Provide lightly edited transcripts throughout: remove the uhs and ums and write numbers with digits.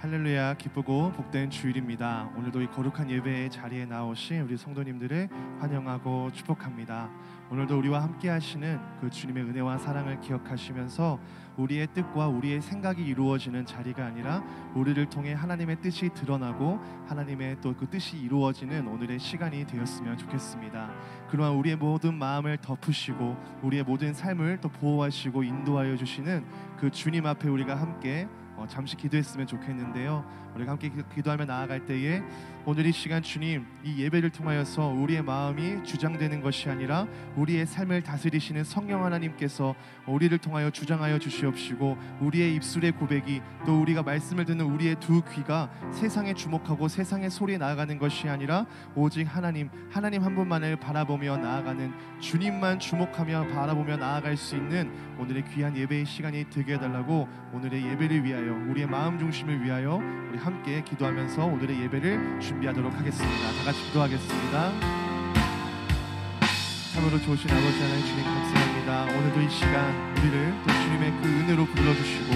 할렐루야, 기쁘고 복된 주일입니다. 오늘도 이 거룩한 예배의 자리에 나오신 우리 성도님들을 환영하고 축복합니다. 오늘도 우리와 함께 하시는 그 주님의 은혜와 사랑을 기억하시면서 우리의 뜻과 우리의 생각이 이루어지는 자리가 아니라 우리를 통해 하나님의 뜻이 드러나고 하나님의 또 그 뜻이 이루어지는 오늘의 시간이 되었으면 좋겠습니다. 그러한 우리의 모든 마음을 덮으시고 우리의 모든 삶을 또 보호하시고 인도하여 주시는 그 주님 앞에 우리가 함께 잠시 기도했으면 좋겠는데요. 우리가 함께 기도하며 나아갈 때에 오늘 이 시간 주님, 이 예배를 통하여서 우리의 마음이 주장되는 것이 아니라 우리의 삶을 다스리시는 성령 하나님께서 우리를 통하여 주장하여 주시옵시고, 우리의 입술의 고백이 또 우리가 말씀을 듣는 우리의 두 귀가 세상에 주목하고 세상의 소리에 나아가는 것이 아니라 오직 하나님 한 분만을 바라보며 나아가는, 주님만 주목하며 바라보며 나아갈 수 있는 오늘의 귀한 예배의 시간이 되게 해달라고, 오늘의 예배를 위하여 우리의 마음 중심을 위하여 우리 함께 기도하면서 오늘의 예배를 준비하도록 하겠습니다. 다 같이 기도하겠습니다. 참으로 좋으신 아버지 하나님, 주님 감사합니다. 오늘도 이 시간 우리를 또 주님의 그 은혜로 불러주시고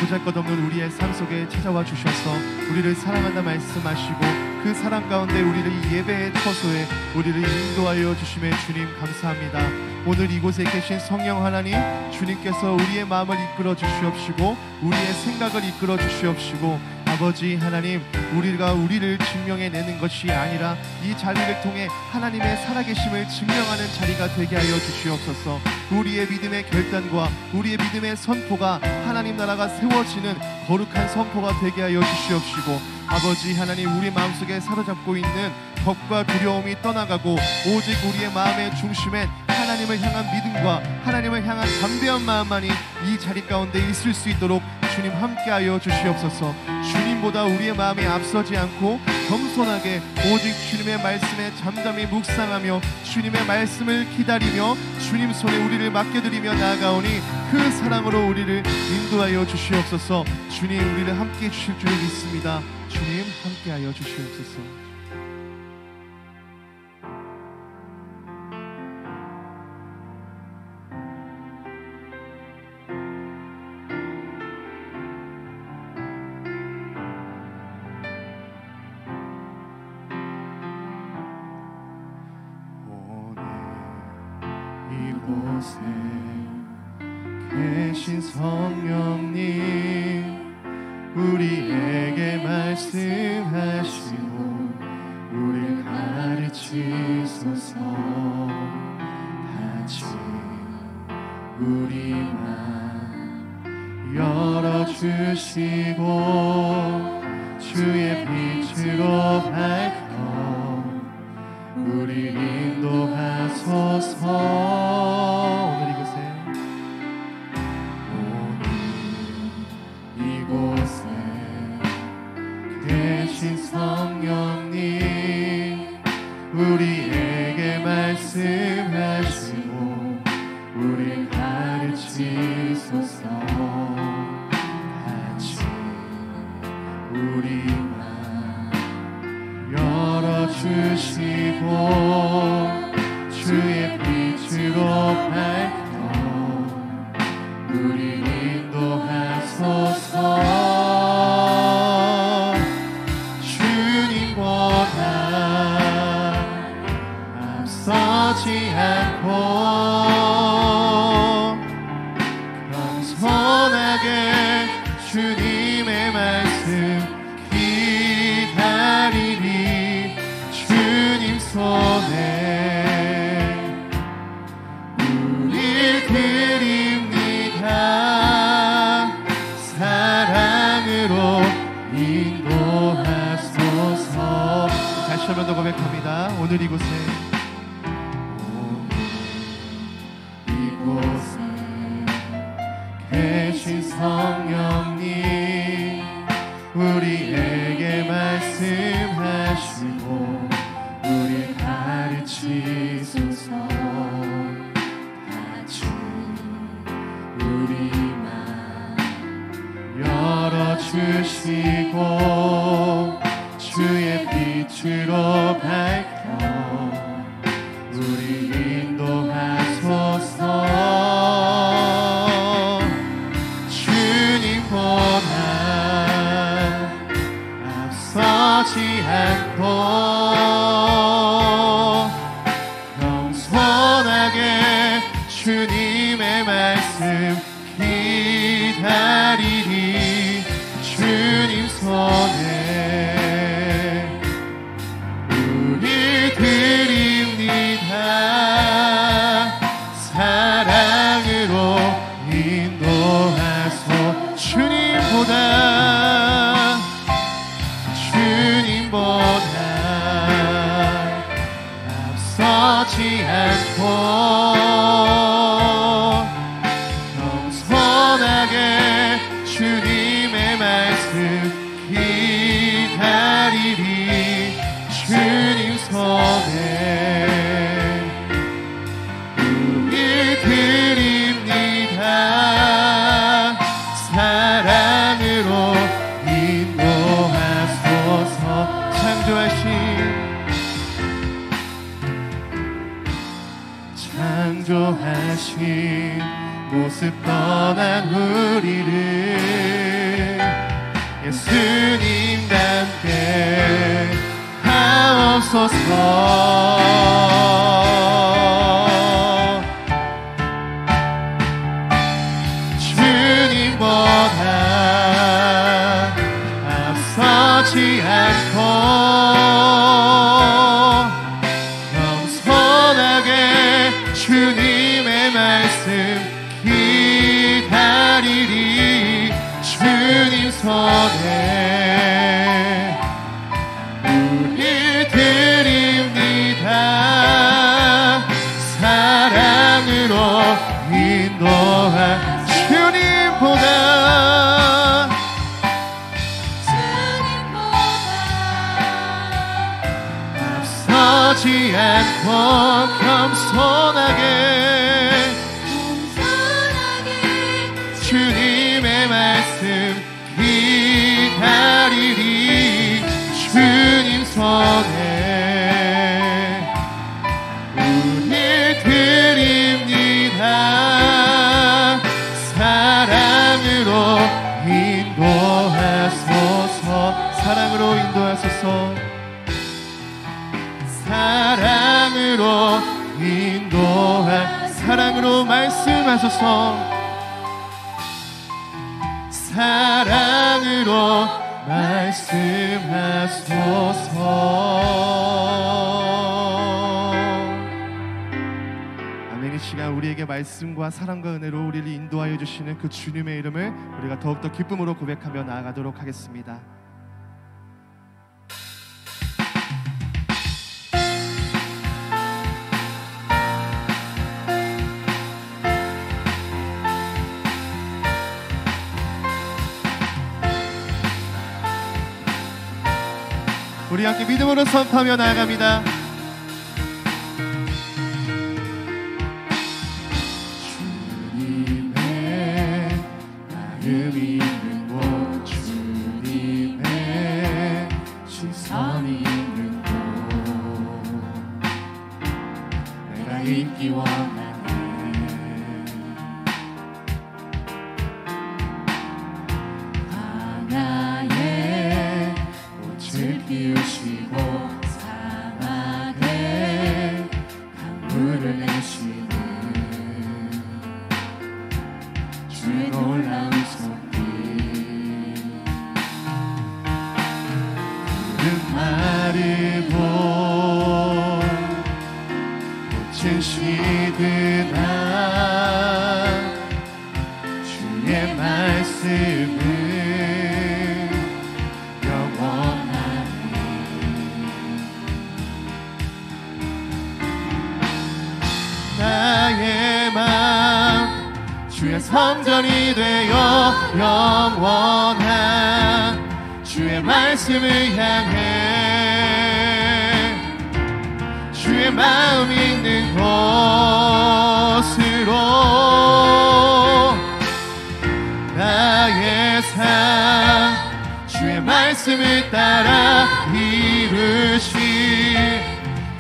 보잘것없는 우리의 삶 속에 찾아와 주셔서 우리를 사랑한다 말씀하시고 그 사랑 가운데 우리를 이 예배의 처소에 우리를 인도하여 주심에 주님 감사합니다. 오늘 이곳에 계신 성령 하나님, 주님께서 우리의 마음을 이끌어 주시옵시고 우리의 생각을 이끌어 주시옵시고, 아버지 하나님, 우리가 우리를 증명해내는 것이 아니라 이 자리를 통해 하나님의 살아계심을 증명하는 자리가 되게 하여 주시옵소서. 우리의 믿음의 결단과 우리의 믿음의 선포가 하나님 나라가 세워지는 거룩한 선포가 되게 하여 주시옵시고, 아버지 하나님, 우리 마음속에 사로잡고 있는 겁과 두려움이 떠나가고 오직 우리의 마음의 중심엔 하나님을 향한 믿음과 하나님을 향한 담대한 마음만이 이 자리 가운데 있을 수 있도록 주님 함께하여 주시옵소서. 주님보다 우리의 마음이 앞서지 않고 겸손하게 오직 주님의 말씀에 잠잠히 묵상하며 주님의 말씀을 기다리며 주님 손에 우리를 맡겨드리며 나아가오니 그 사랑으로 우리를 인도하여 주시옵소서. 주님, 우리를 함께해 주실 줄 믿습니다. 주님 함께하여 주시옵소서. 이곳에 계신 성령님, 우리에게 말씀하시고 우리를 가르치소서. 다시 우리 맘 열어주시고 주의 빛으로 밝혀 우리 인도하소서. 오늘 이곳에 계신 성령님, 우리에게 말씀하시고 우리 가르치소서. 같이 우리 열어주시고 주의 빛으로 밝혀 우리 인도하소서. 주님보다 앞서지 않고 겸손하게 주님의 말씀 기다리리. 주님 손에 우릴 드립니다. 사랑으로 인도하소서. 다시 한 번 더 고백합니다. 오늘 이곳에 계신 성령님, 우리에게 말씀하시고 우리 가르치소서. 같이 우리 맘 열어주시고 주의 빛으로 밝혀 우리 인도하소서. 주님보다 서지 않고 겸손하게 주님의 말씀 기다리리. 주님 손에 우리 드립니다. 사랑으로 인도하소서. 창조하신 모습 떠난 우리를 예수님과 함께 하옵소서. 주님보다 앞서지 않고 겸손하게 주님의 말씀 기다리리. 주님 손에 우리 드립니다. 사랑으로 인도하. 앞서지 않고 겸손하게 주님의 말씀 기다리리. 주님 손에 우리 드립니다. 사랑으로 인도하소서. 사랑으로 인도하소서. 사랑으로 사랑으로 말씀하소서. 사랑으로 말씀하소서. 아멘. 이 시간 우리에게 말씀과 사랑과 은혜로 우리를 인도하여 주시는 그 주님의 이름을 우리가 더욱더 기쁨으로 고백하며 나아가도록 하겠습니다. 우리 함께 믿음으로 선포하며 나아갑니다. 주님의 마음이 있는 곳, 주님의 시선이 있는 곳, 내가 있기 원하네. 피우시고 사막에 강물을 내시는 주의 놀라운 손길, 푸른 마르고 꽃은 시드나 주의 말씀을 나의 맘 주의 성전이 되어 영원한 주의 말씀을 향해 주의 마음 있는 곳으로 나의 삶 주의 말씀을 따라 이루시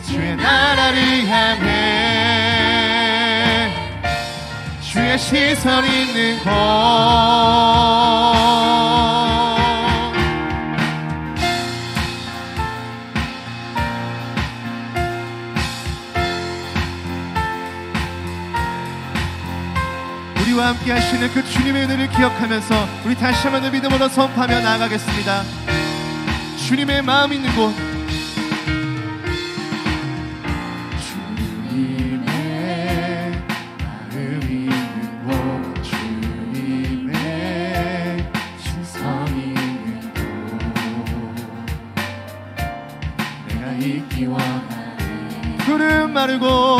주의 나라를 향해 주의 시선 있는 곳. 우리와 함께 하시는 그 주님의 은혜를 기억하면서 우리 다시 한번 믿음으로 선포하며 나아가겠습니다. 주님의 마음 있는 곳, 푸른 마르고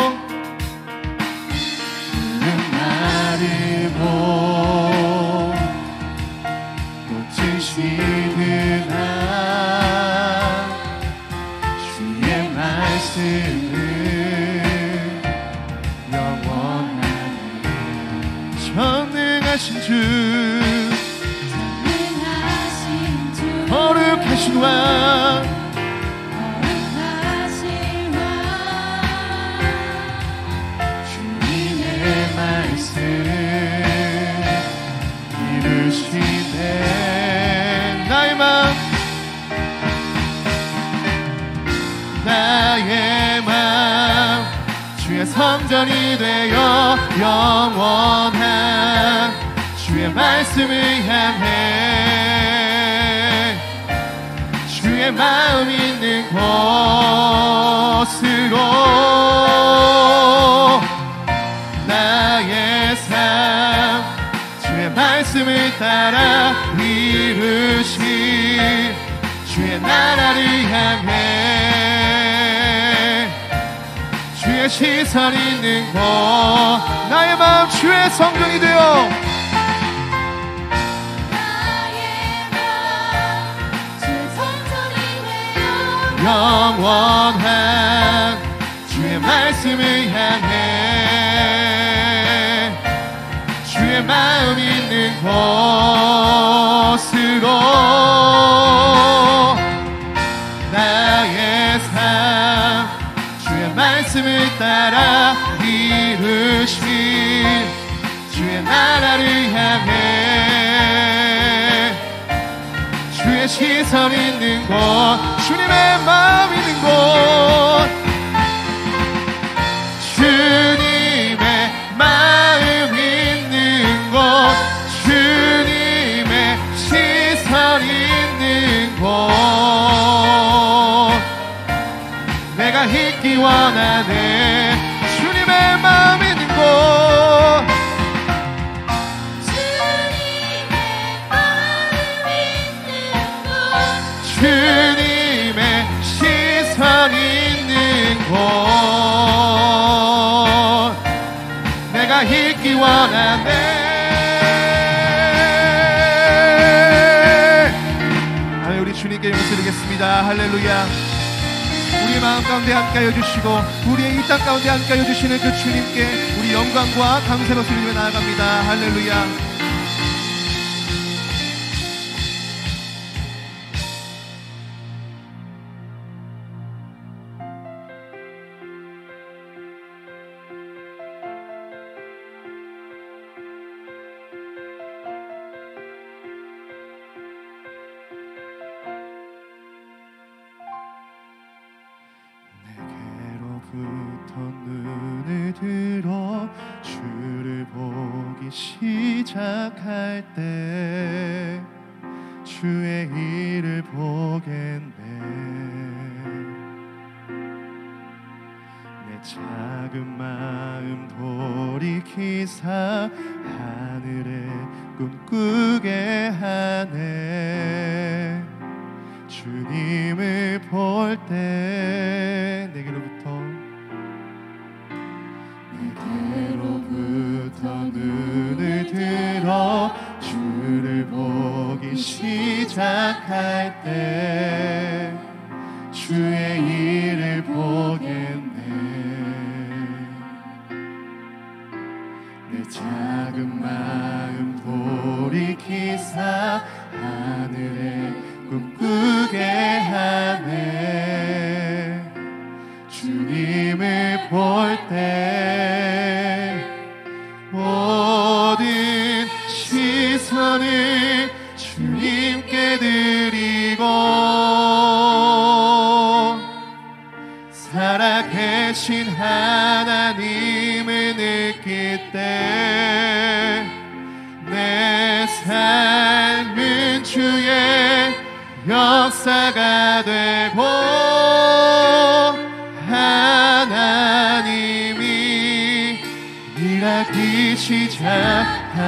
꽃은 시드나 주의 말씀은 영원하네. 전능하신 주 거룩하신 왕 주님의 말씀 이루시네. 나의 마음 주의 성전이 되어 영원한 주의 말씀을 향해 주의 마음 있는 곳으로 나의 삶 주의 말씀을 따라 이루신 주의 나라를 향해 주의 시선 있는 곳 나의 마음 주의 성전이 되어 영원한 주의 말씀을 향해 주의 마음 있는 곳으로 나의 삶 주의 말씀을 따라 이루신 주의 나라를 향해 주의 시선 있는 곳 주님의 마음 있는 곳 주님의 마음 있는 곳 주님의 시선 있는 곳 내가 있기 원하네. 주님의 마음 있는 곳 주님의 시선 있는 곳 내가 있기 원하네. 아멘. 우리 주님께 용서드리겠습니다. 할렐루야. 우리의 마음 가운데 함께하여 주시고 우리의 이 땅 가운데 함께하여 주시는 그 주님께 우리 영광과 감사로 드리며 나아갑니다. 할렐루야. 부터 눈을 들어 주를 보기 시작할 때 주의 일을 보겠네. 내 작은 마음 돌이키사 하늘에 꿈꾸게 하네. 주님을 볼 때 내게로부터 눈을 들어 주를 보기 시작할 때 주의 일을 보겠네. 내 작은 마음 돌이키사 하늘에 꿈꾸게 하네. 주님을 볼 때 모든 시선을 주님께 드리고 살아계신 하나님을 느낄 때 내 삶은 주의 역사가 되고 하나님이 일하기 시작하네.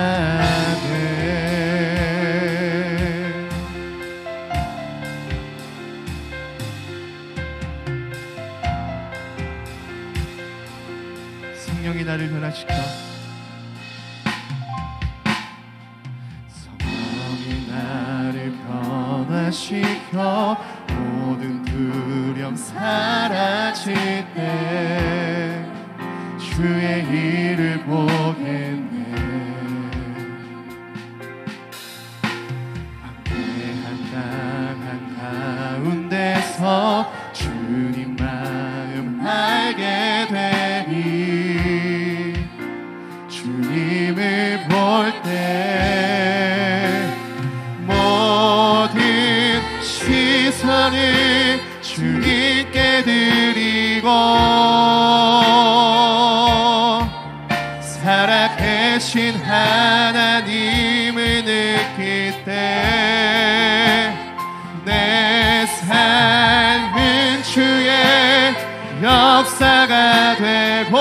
성령이 나를 변화시켜 성령이 나를 변화시켜 모든 두려움 사라질 때 주의 일을 보겠네. 방대한 땅 한가운데서 주님 마음 알게 되니 주님을 볼 때 모든 시선을 주님께 드리고 살아계신 하나님을 느낄 때 내 삶은 주의 역사가 되고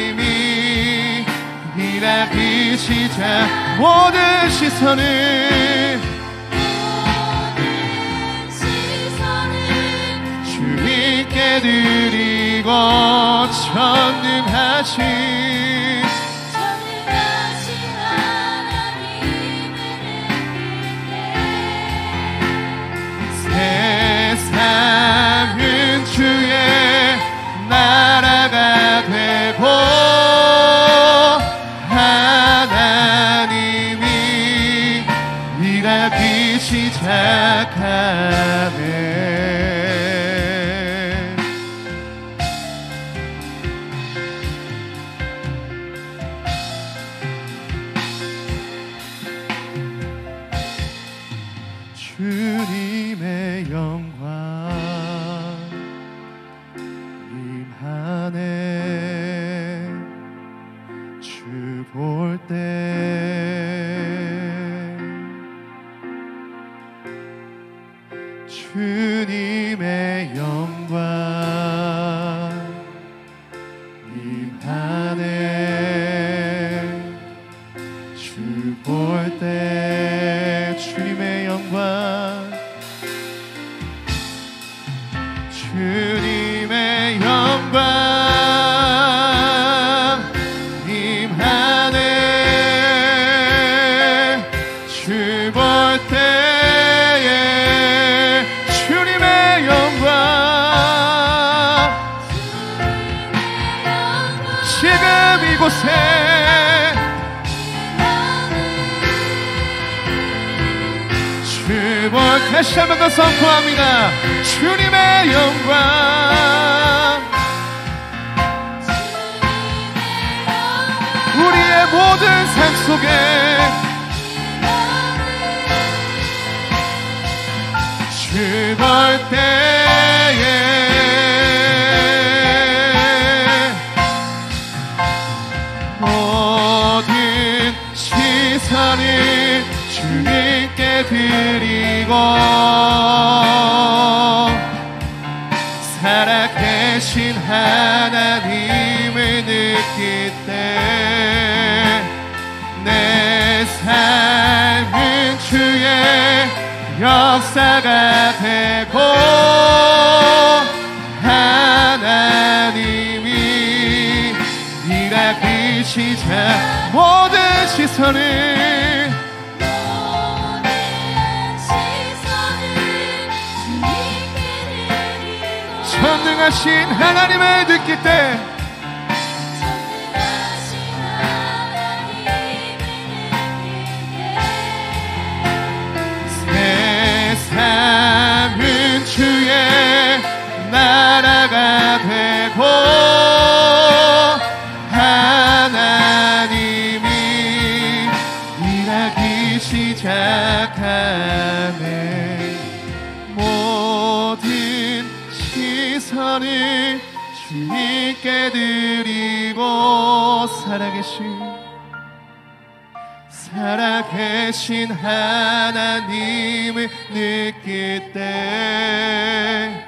하나님이 일하기 시작 모든 시선을 주님께 드리고 전능하신 세상은 주의 나라가 되고 하나님이 일하기 시작하네. 주님의 영광 임하네. 주 볼 때 주님의 영광 임하네. 주 볼 때 주님의 영광 주님의 영광 임하네. 주 볼 때에 주님의 영광 지금 이곳에 주 볼 다시 한 번 더 선포합니다. 주님의 영광 우리의 모든 삶 속에 주 볼 때에 모든 시선을 주님께 드리고 살아계신 하나님을 느낄 때 내 삶은 주의 역사가 되고 하나님이 일하기 시작 모든 시선을 전능하신 하나님을 느낄 때 세상은 주의 나라가 되고 하나님이 일하기 시작하네. 모든 시선을 주님께 드리고 살아계신 하나님을 느낄 때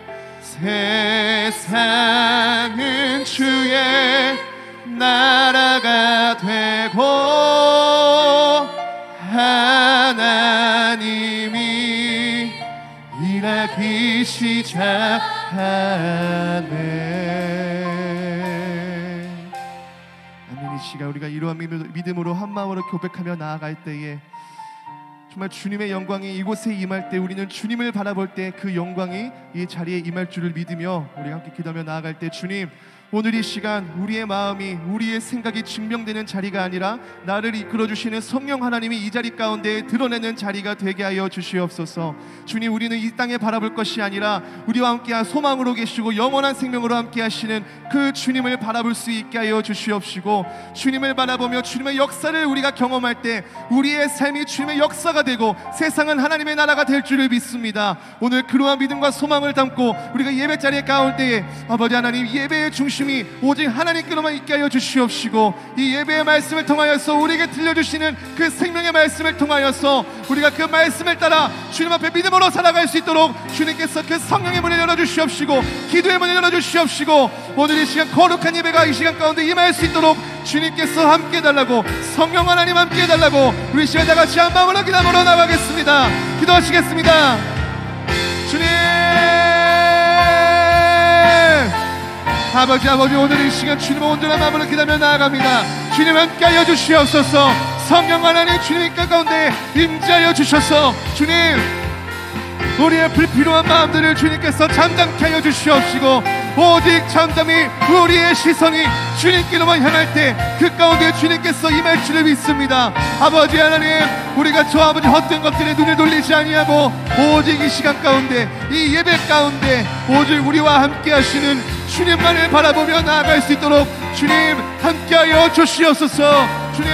세상은 주의 나라가 되고 하나님이 일하기 시작하네. 의지하네. 아멘. 이 시간 우리가 이러한 믿음으로 한 마음으로 고백하며 나아갈 때에 정말 주님의 영광이 이곳에 임할 때, 우리는 주님을 바라볼 때 그 영광이 이 자리에 임할 줄을 믿으며 우리가 함께 기도하며 나아갈 때, 주님, 오늘 이 시간 우리의 마음이, 우리의 생각이 증명되는 자리가 아니라 나를 이끌어주시는 성령 하나님이 이 자리 가운데 드러내는 자리가 되게 하여 주시옵소서. 주님, 우리는 이 땅에 바라볼 것이 아니라 우리와 함께 소망으로 계시고 영원한 생명으로 함께 하시는 그 주님을 바라볼 수 있게 하여 주시옵시고, 주님을 바라보며 주님의 역사를 우리가 경험할 때 우리의 삶이 주님의 역사가 되고 세상은 하나님의 나라가 될 줄을 믿습니다. 오늘 그러한 믿음과 소망을 담고 우리가 예배 자리에 가올 때에 아버지 하나님, 예배의 중심이 오직 하나님께로만 있게 하여 주시옵시고, 이 예배의 말씀을 통하여서 우리에게 들려주시는 그 생명의 말씀을 통하여서 우리가 그 말씀을 따라 주님 앞에 믿음으로 살아갈 수 있도록 주님께서 그 성령의 문을 열어주시옵시고 기도의 문을 열어주시옵시고, 오늘 이 시간 거룩한 예배가 이 시간 가운데 임할 수 있도록 주님께서 함께 해달라고, 성령 하나님 함께 해달라고 우리 시간 다같이 한 마음으로 기도하러 나가겠습니다. 기도하시겠습니다. 주님, 아버지 오늘 이 시간 주님의 온전한 마음으로 기도하며 나아갑니다. 주님 함께하여 주시옵소서. 성령 하나님 주님 가운데 임재하여 주셔서 주님, 우리의 불필요한 마음들을 주님께서 잠잠케 하여 주시옵시고, 오직 잠잠히 우리의 시선이 주님께로만 향할 때 그 가운데 주님께서 임할 줄을 믿습니다. 아버지 하나님, 우리가 저 아버지 헛된 것들에 눈을 돌리지 아니하고 오직 이 시간 가운데, 이 예배 가운데 오직 우리와 함께 하시는 주님만을 바라보며 나아갈 수 있도록 주님 함께하여 주시옵소서. 주님,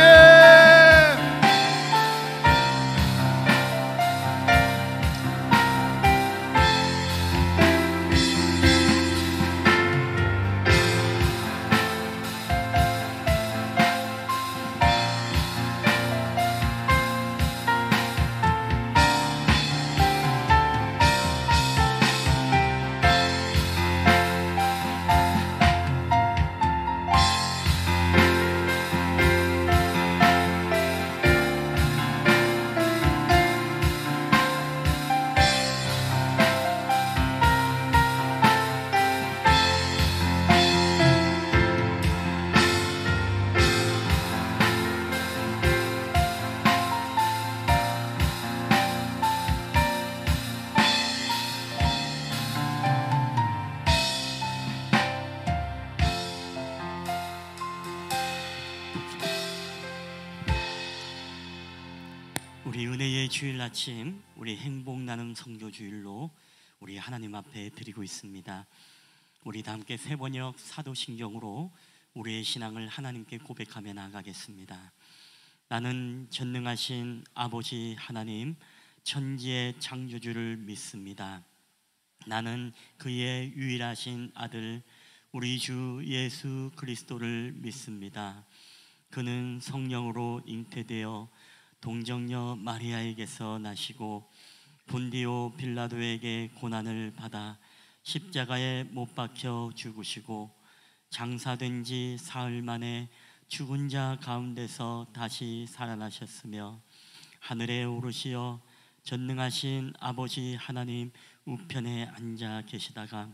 우리 은혜의 주일 아침, 우리 행복 나눔 성교 주일로 우리 하나님 앞에 드리고 있습니다. 우리 다 함께 세번역 사도신경으로 우리의 신앙을 하나님께 고백하며 나아가겠습니다. 나는 전능하신 아버지 하나님, 천지의 창조주를 믿습니다. 나는 그의 유일하신 아들 우리 주 예수 그리스도를 믿습니다. 그는 성령으로 잉태되어 동정녀 마리아에게서 나시고 본디오 빌라도에게 고난을 받아 십자가에 못 박혀 죽으시고 장사된 지 사흘 만에 죽은 자 가운데서 다시 살아나셨으며 하늘에 오르시어 전능하신 아버지 하나님 우편에 앉아 계시다가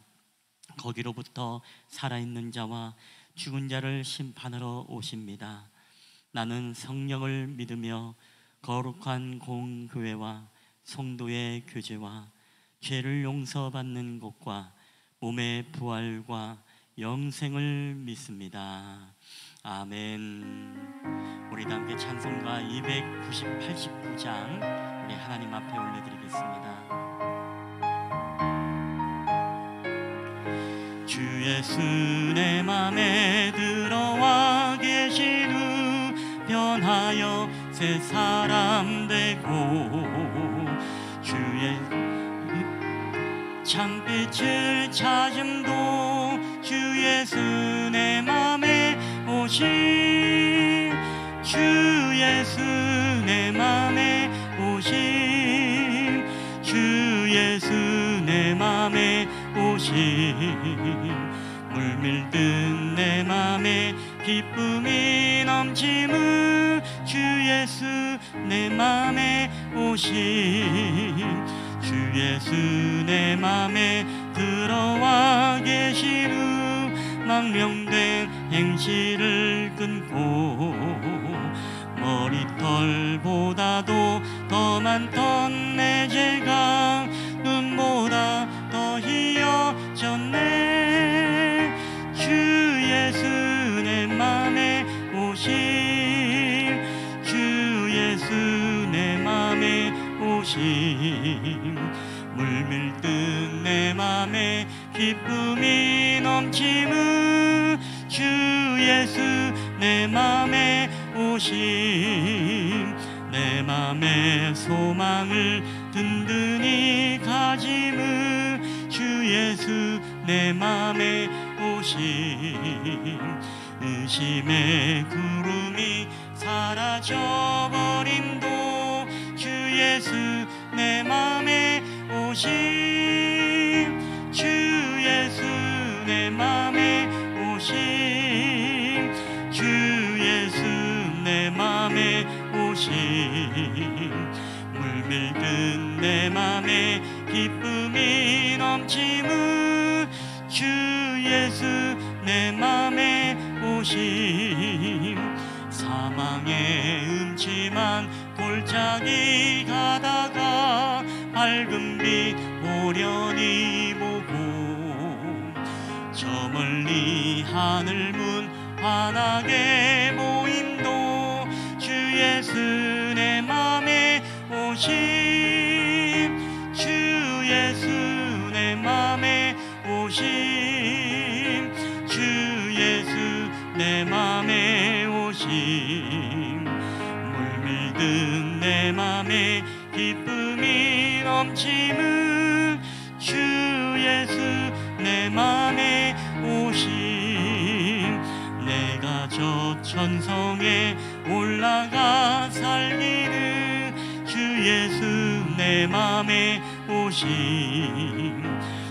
거기로부터 살아있는 자와 죽은 자를 심판하러 오십니다. 나는 성령을 믿으며 거룩한 공교회와 성도의 교제와 죄를 용서받는 것과 몸의 부활과 영생을 믿습니다. 아멘. 우리 다 함께 찬송가 289장 우리 하나님 앞에 올려드리겠습니다. 주 예수 내 맘에 들어와 계신 후 변하여 새 사람 되고 주의 창빛을 찾음도 주 예수 내 맘에 오신 주 예수 내 맘에 오신 주 예수 내 맘에 오신 물밀듯 내 맘에 기쁨이 넘치는 주 예수 내 맘에 오신 주 예수 내 맘에 망령된 행실을 끊고 머리털보다도 더 많던 내 죄가 눈보다 더 희어졌네. 주 예수 내 맘에 오심, 주 예수 내 맘에 오심. 물밀듯 내 맘에 기쁨이 넘치는 주 예수 내 맘에 오심. 내 맘의 소망을 든든히 가짐은 주 예수 내 맘에 오심. 의심의 구름이 사라져버림도 주 예수 내 맘에 오심. 주 예수 내 맘에 오심. 주 예수 내 맘에 오심. 물밀듯 내 맘에 기쁨이 넘치는 주 예수 내 맘에 오심. 사망의 음침한 골짜기 가다가 밝은 빛 오련히 보고 저 멀리 하늘 문 환하게 보임도 주 예수 내 맘에 오심. 주 예수 내 맘에 오심. 주 예수 내 맘에 오심. 물밀듯 내 맘에 기쁨이 넘치는 주 예수 내 맘에 오심. 내가 저 천성에 올라가 살기는 주 예수 내 맘에 오심.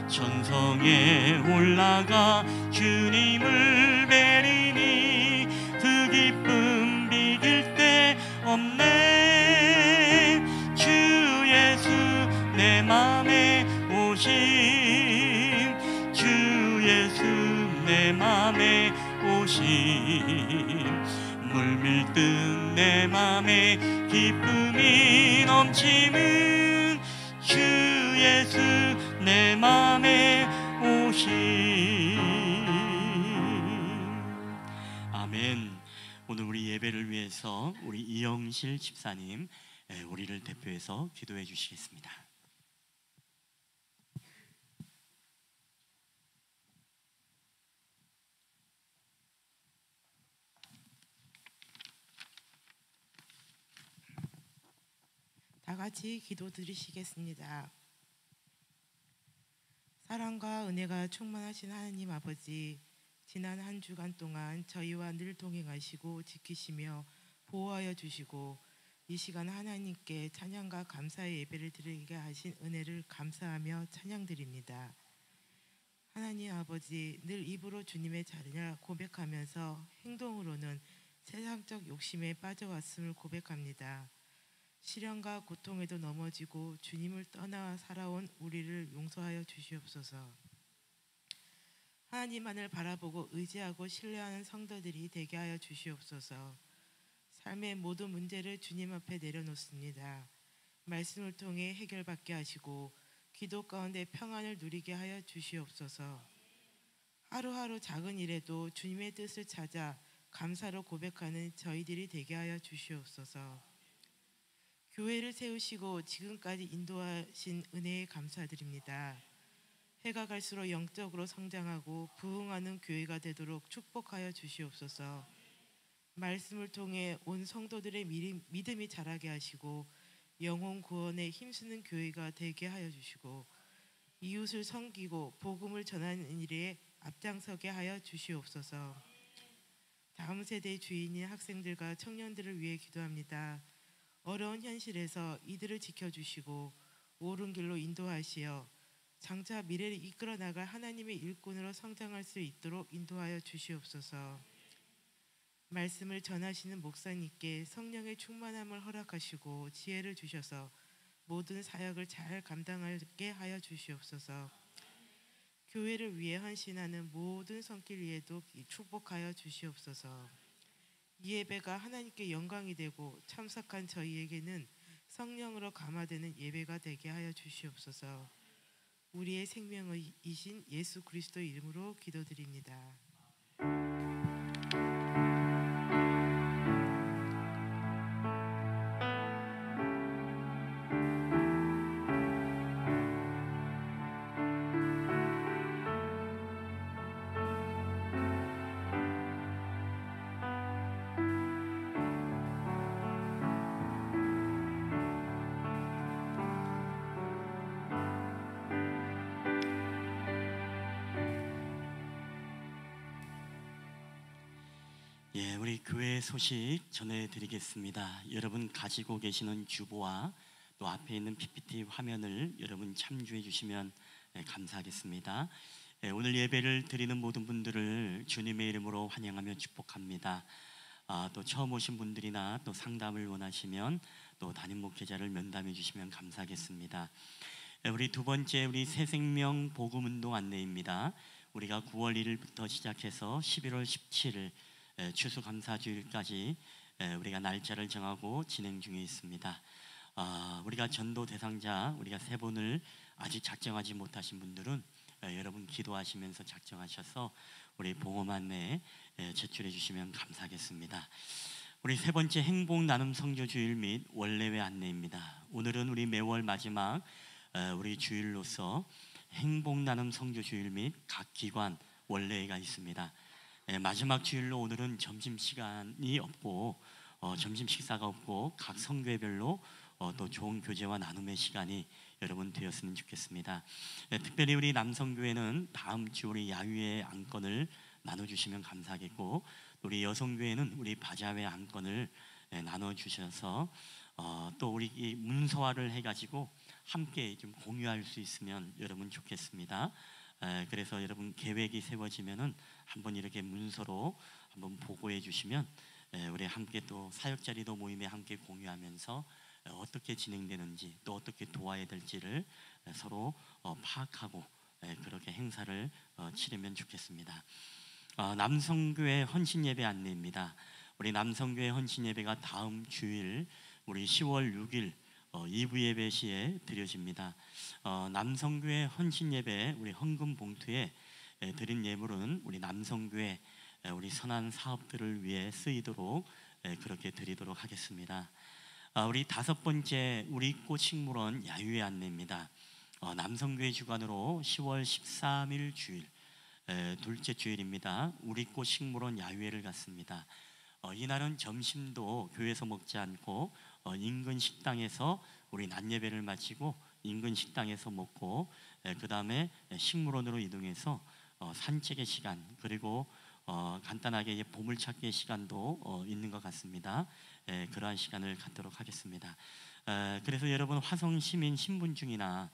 천성에 올라가 주님을 뵈리니 그 기쁨 비길 데 없네. 주 예수 내 맘에 오심. 주 예수 내 맘에 오심. 물밀듯 내 맘에 기쁨이 넘치는 주 예수 내 맘에 오심. 아멘. 오늘 우리 예배를 위해서 우리 이영실 집사님 우리를 대표해서 기도해 주시겠습니다. 다 같이 기도 드리시겠습니다. 사랑과 은혜가 충만하신 하나님 아버지, 지난 한 주간 동안 저희와 늘 동행하시고 지키시며 보호하여 주시고 이 시간 하나님께 찬양과 감사의 예배를 드리게 하신 은혜를 감사하며 찬양드립니다. 하나님 아버지, 늘 입으로 주님의 자리냐 고백하면서 행동으로는 세상적 욕심에 빠져왔음을 고백합니다. 시련과 고통에도 넘어지고 주님을 떠나 살아온 우리를 용서하여 주시옵소서. 하나님만을 바라보고 의지하고 신뢰하는 성도들이 되게 하여 주시옵소서. 삶의 모든 문제를 주님 앞에 내려놓습니다. 말씀을 통해 해결받게 하시고 기도 가운데 평안을 누리게 하여 주시옵소서. 하루하루 작은 일에도 주님의 뜻을 찾아 감사로 고백하는 저희들이 되게 하여 주시옵소서. 교회를 세우시고 지금까지 인도하신 은혜에 감사드립니다. 해가 갈수록 영적으로 성장하고 부흥하는 교회가 되도록 축복하여 주시옵소서. 말씀을 통해 온 성도들의 믿음이 자라게 하시고 영혼 구원에 힘쓰는 교회가 되게 하여 주시고 이웃을 섬기고 복음을 전하는 일에 앞장서게 하여 주시옵소서. 다음 세대의 주인인 학생들과 청년들을 위해 기도합니다. 어려운 현실에서 이들을 지켜주시고 옳은 길로 인도하시어 장차 미래를 이끌어 나갈 하나님의 일꾼으로 성장할 수 있도록 인도하여 주시옵소서. 말씀을 전하시는 목사님께 성령의 충만함을 허락하시고 지혜를 주셔서 모든 사역을 잘 감당하게 하여 주시옵소서. 교회를 위해 헌신하는 모든 손길 위에도 축복하여 주시옵소서. 이 예배가 하나님께 영광이 되고 참석한 저희에게는 성령으로 감화되는 예배가 되게 하여 주시옵소서. 우리의 생명이신 예수 그리스도 이름으로 기도드립니다. 예, 우리 교회 소식 전해드리겠습니다. 여러분 가지고 계시는 주보와 또 앞에 있는 PPT 화면을 여러분 참조해 주시면 감사하겠습니다. 오늘 예배를 드리는 모든 분들을 주님의 이름으로 환영하며 축복합니다. 또 처음 오신 분들이나 또 상담을 원하시면 또 담임 목회자를 면담해 주시면 감사하겠습니다. 우리 두 번째 우리 새생명 복음운동 안내입니다. 우리가 9월 1일부터 시작해서 11월 17일 추수감사주일까지 우리가 날짜를 정하고 진행 중에 있습니다. 우리가 전도 대상자 우리가 세 분을 아직 작정하지 못하신 분들은 여러분 기도하시면서 작정하셔서 우리 봉헌 안내에 제출해 주시면 감사하겠습니다. 우리 세 번째 행복 나눔 성교 주일 및 원례회 안내입니다. 오늘은 우리 매월 마지막 우리 주일로서 행복 나눔 성교 주일 및 각 기관 원례회가 있습니다. 마지막 주일로 오늘은 점심시간이 없고 점심 식사가 없고 각 성교회별로 또 좋은 교제와 나눔의 시간이 여러분 되었으면 좋겠습니다. 특별히 우리 남성교회는 다음 주 우리 야유회 안건을 나눠주시면 감사하겠고, 우리 여성교회는 우리 바자회 안건을 나눠주셔서 또 우리 이 문서화를 해가지고 함께 좀 공유할 수 있으면 여러분 좋겠습니다. 그래서 여러분 계획이 세워지면은 한번 이렇게 문서로 한번 보고해 주시면 우리 함께 또 사역자리도 모임에 함께 공유하면서 어떻게 진행되는지 또 어떻게 도와야 될지를 서로 파악하고 그렇게 행사를 치르면 좋겠습니다. 남성교회 헌신예배 안내입니다. 우리 남성교회 헌신예배가 다음 주일 우리 10월 6일 2부 예배 시에 드려집니다. 남성교회 헌신예배 우리 헌금 봉투에 드린 예물은 우리 남성교회 우리 선한 사업들을 위해 쓰이도록 그렇게 드리도록 하겠습니다. 우리 다섯 번째 우리 꽃 식물원 야유회 안내입니다. 남성교회 주관으로 10월 13일 주일 둘째 주일입니다. 우리 꽃 식물원 야유회를 갖습니다. 이날은 점심도 교회에서 먹지 않고 인근 식당에서 우리 낮 예배를 마치고 인근 식당에서 먹고 그 다음에 식물원으로 이동해서 산책의 시간 그리고 간단하게 보물찾기의 시간도 있는 것 같습니다. 그러한 시간을 갖도록 하겠습니다. 그래서 여러분 화성시민 신분증이나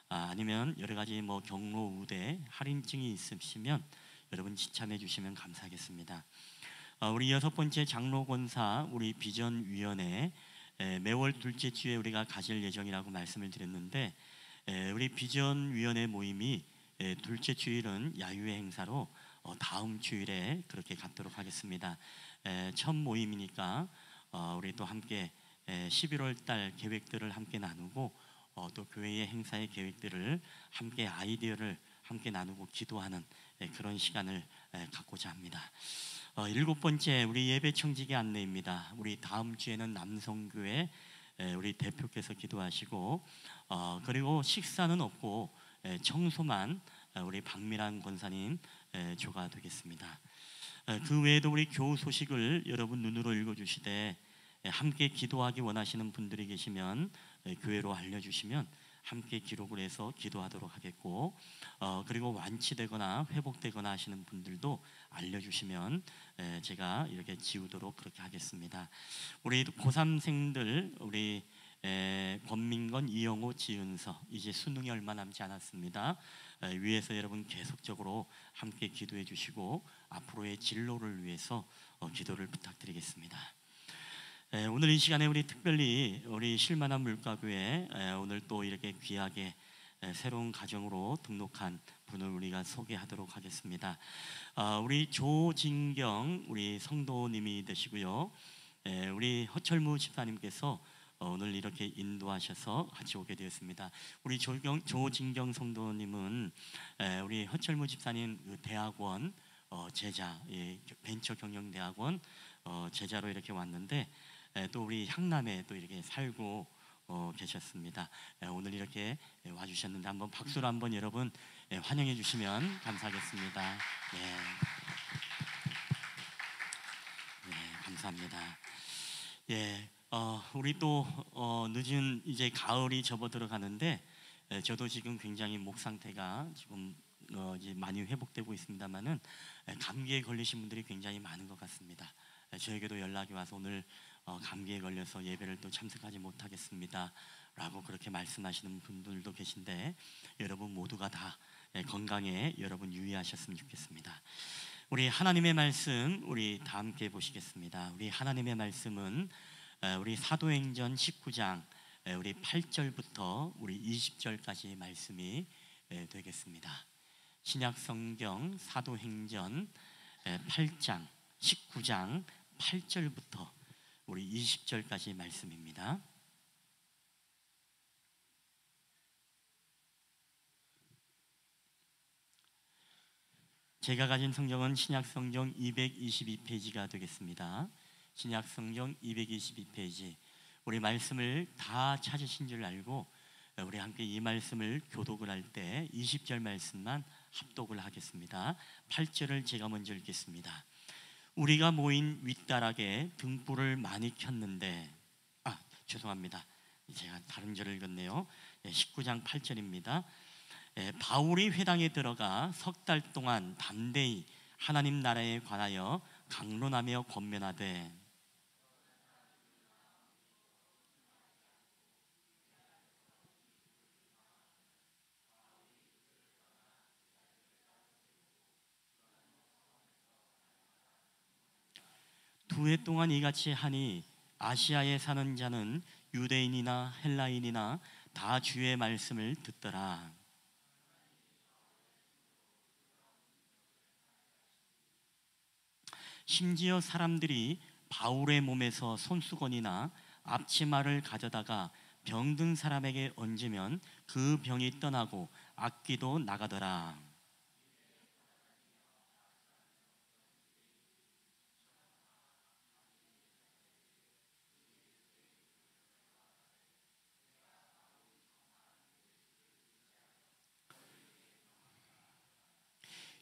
아니면 여러 가지 뭐 경로 우대 할인증이 있으시면 여러분 지참해 주시면 감사하겠습니다. 우리 여섯 번째 장로권사 우리 비전위원회 매월 둘째 주에 우리가 가질 예정이라고 말씀을 드렸는데 우리 비전위원회 모임이 둘째 주일은 야유회 행사로 다음 주일에 그렇게 갖도록 하겠습니다. 첫 모임이니까 우리 또 함께 11월 달 계획들을 함께 나누고 또 교회의 행사의 계획들을 함께 아이디어를 함께 나누고 기도하는 그런 시간을 갖고자 합니다. 일곱 번째 우리 예배 청지기 안내입니다. 우리 다음 주에는 남성교회 우리 대표께서 기도하시고 그리고 식사는 없고 청소만 우리 박미란 권사님 조가 되겠습니다. 그 외에도 우리 교우 소식을 여러분 눈으로 읽어주시되 함께 기도하기 원하시는 분들이 계시면 교회로 알려주시면 함께 기록을 해서 기도하도록 하겠고 그리고 완치되거나 회복되거나 하시는 분들도 알려주시면 제가 이렇게 지우도록 그렇게 하겠습니다. 우리 고3생들 우리 권민건, 이영호, 지은서 이제 수능이 얼마 남지 않았습니다. 위에서 여러분 계속적으로 함께 기도해 주시고 앞으로의 진로를 위해서 기도를 부탁드리겠습니다. 오늘 이 시간에 우리 특별히 우리 실만한 물가교회 오늘 또 이렇게 귀하게 새로운 가정으로 등록한 분을 우리가 소개하도록 하겠습니다. 우리 조진경 우리 성도님이 되시고요. 우리 허철무 집사님께서 오늘 이렇게 인도하셔서 같이 오게 되었습니다. 우리 조진경 성도님은 우리 허철무 집사님 그 대학원 제자, 벤처경영대학원 제자로 이렇게 왔는데 또 우리 향남에 또 이렇게 살고 계셨습니다. 오늘 이렇게 와주셨는데 한번 박수로 한번 여러분 환영해 주시면 감사하겠습니다. 네, 감사합니다. 우리 또 늦은 이제 가을이 접어들어 가는데 저도 지금 굉장히 목 상태가 지금 이제 많이 회복되고 있습니다만은 감기에 걸리신 분들이 굉장히 많은 것 같습니다. 저에게도 연락이 와서 오늘 감기에 걸려서 예배를 또 참석하지 못하겠습니다 라고 그렇게 말씀하시는 분들도 계신데 여러분 모두가 다 건강에 여러분 유의하셨으면 좋겠습니다. 우리 하나님의 말씀 우리 다 함께 보시겠습니다. 우리 하나님의 말씀은 우리 사도행전 19장 우리 8절부터 우리 20절까지 말씀이 되겠습니다. 신약성경 사도행전 8장 19장 8절부터 우리 20절까지 말씀입니다. 제가 가진 성경은 신약성경 222페이지가 되겠습니다. 신약성경 222페이지. 우리 말씀을 다 찾으신 줄 알고 우리 함께 이 말씀을 교독을 할 때 20절 말씀만 합독을 하겠습니다. 8절을 제가 먼저 읽겠습니다. 우리가 모인 윗다락에 등불을 많이 켰는데 죄송합니다. 제가 다른 절을 읽었네요. 19장 8절입니다. 바울이 회당에 들어가 석 달 동안 담대히 하나님 나라에 관하여 강론하며 권면하되 두 해 동안 이같이 하니 아시아에 사는 자는 유대인이나 헬라인이나 다 주의 말씀을 듣더라. 심지어 사람들이 바울의 몸에서 손수건이나 앞치마를 가져다가 병든 사람에게 얹으면 그 병이 떠나고 악귀도 나가더라.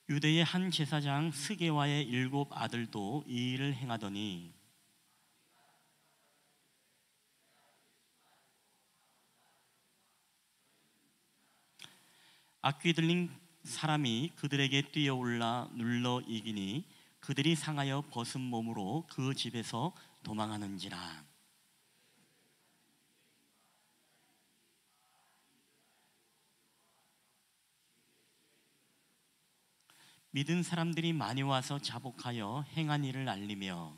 유대의 한 제사장 스게와의 7 아들도 이 일을 행하더니 악귀 들린 사람이 그들에게 뛰어올라 눌러 이기니 그들이 상하여 벗은 몸으로 그 집에서 도망하는지라. 믿은 사람들이 많이 와서 자복하여 행한 일을 알리며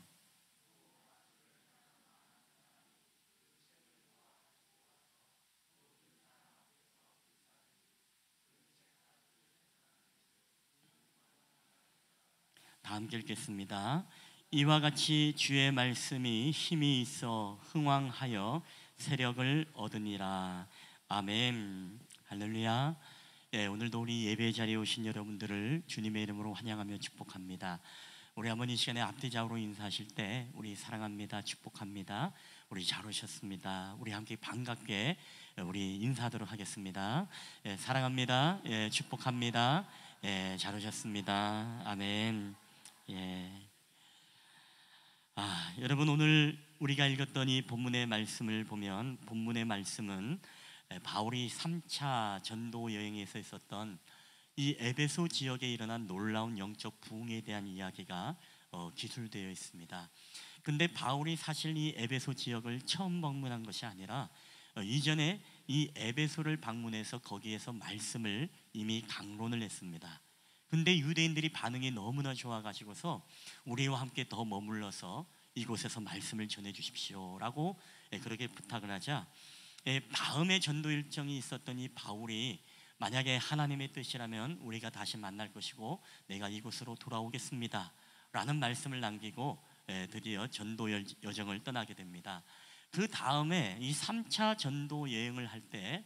다 함께 읽겠습니다. 이와 같이 주의 말씀이 힘이 있어 흥왕하여 세력을 얻으니라. 아멘. 할렐루야. 오늘도 우리 예배 자리에 오신 여러분들을 주님의 이름으로 환영하며 축복합니다. 우리 한번 이 시간에 앞뒤좌우로 인사하실 때 우리 사랑합니다, 축복합니다, 우리 잘 오셨습니다, 우리 함께 반갑게 우리 인사하도록 하겠습니다. 사랑합니다, 축복합니다, 잘 오셨습니다. 아멘. 여러분 오늘 우리가 읽었던 이 본문의 말씀을 보면 본문의 말씀은 바울이 3차 전도 여행에서 있었던 이 에베소 지역에 일어난 놀라운 영적 부흥에 대한 이야기가 기술되어 있습니다. 근데 바울이 사실 이 에베소 지역을 처음 방문한 것이 아니라 이전에 이 에베소를 방문해서 거기에서 말씀을 이미 강론을 했습니다. 근데 유대인들이 반응이 너무나 좋아가지고서 우리와 함께 더 머물러서 이곳에서 말씀을 전해 주십시오 라고 그렇게 부탁을 하자 다음에 전도 일정이 있었던 이 바울이 만약에 하나님의 뜻이라면 우리가 다시 만날 것이고 내가 이곳으로 돌아오겠습니다 라는 말씀을 남기고 드디어 전도 여정을 떠나게 됩니다. 그 다음에 이 3차 전도 여행을 할 때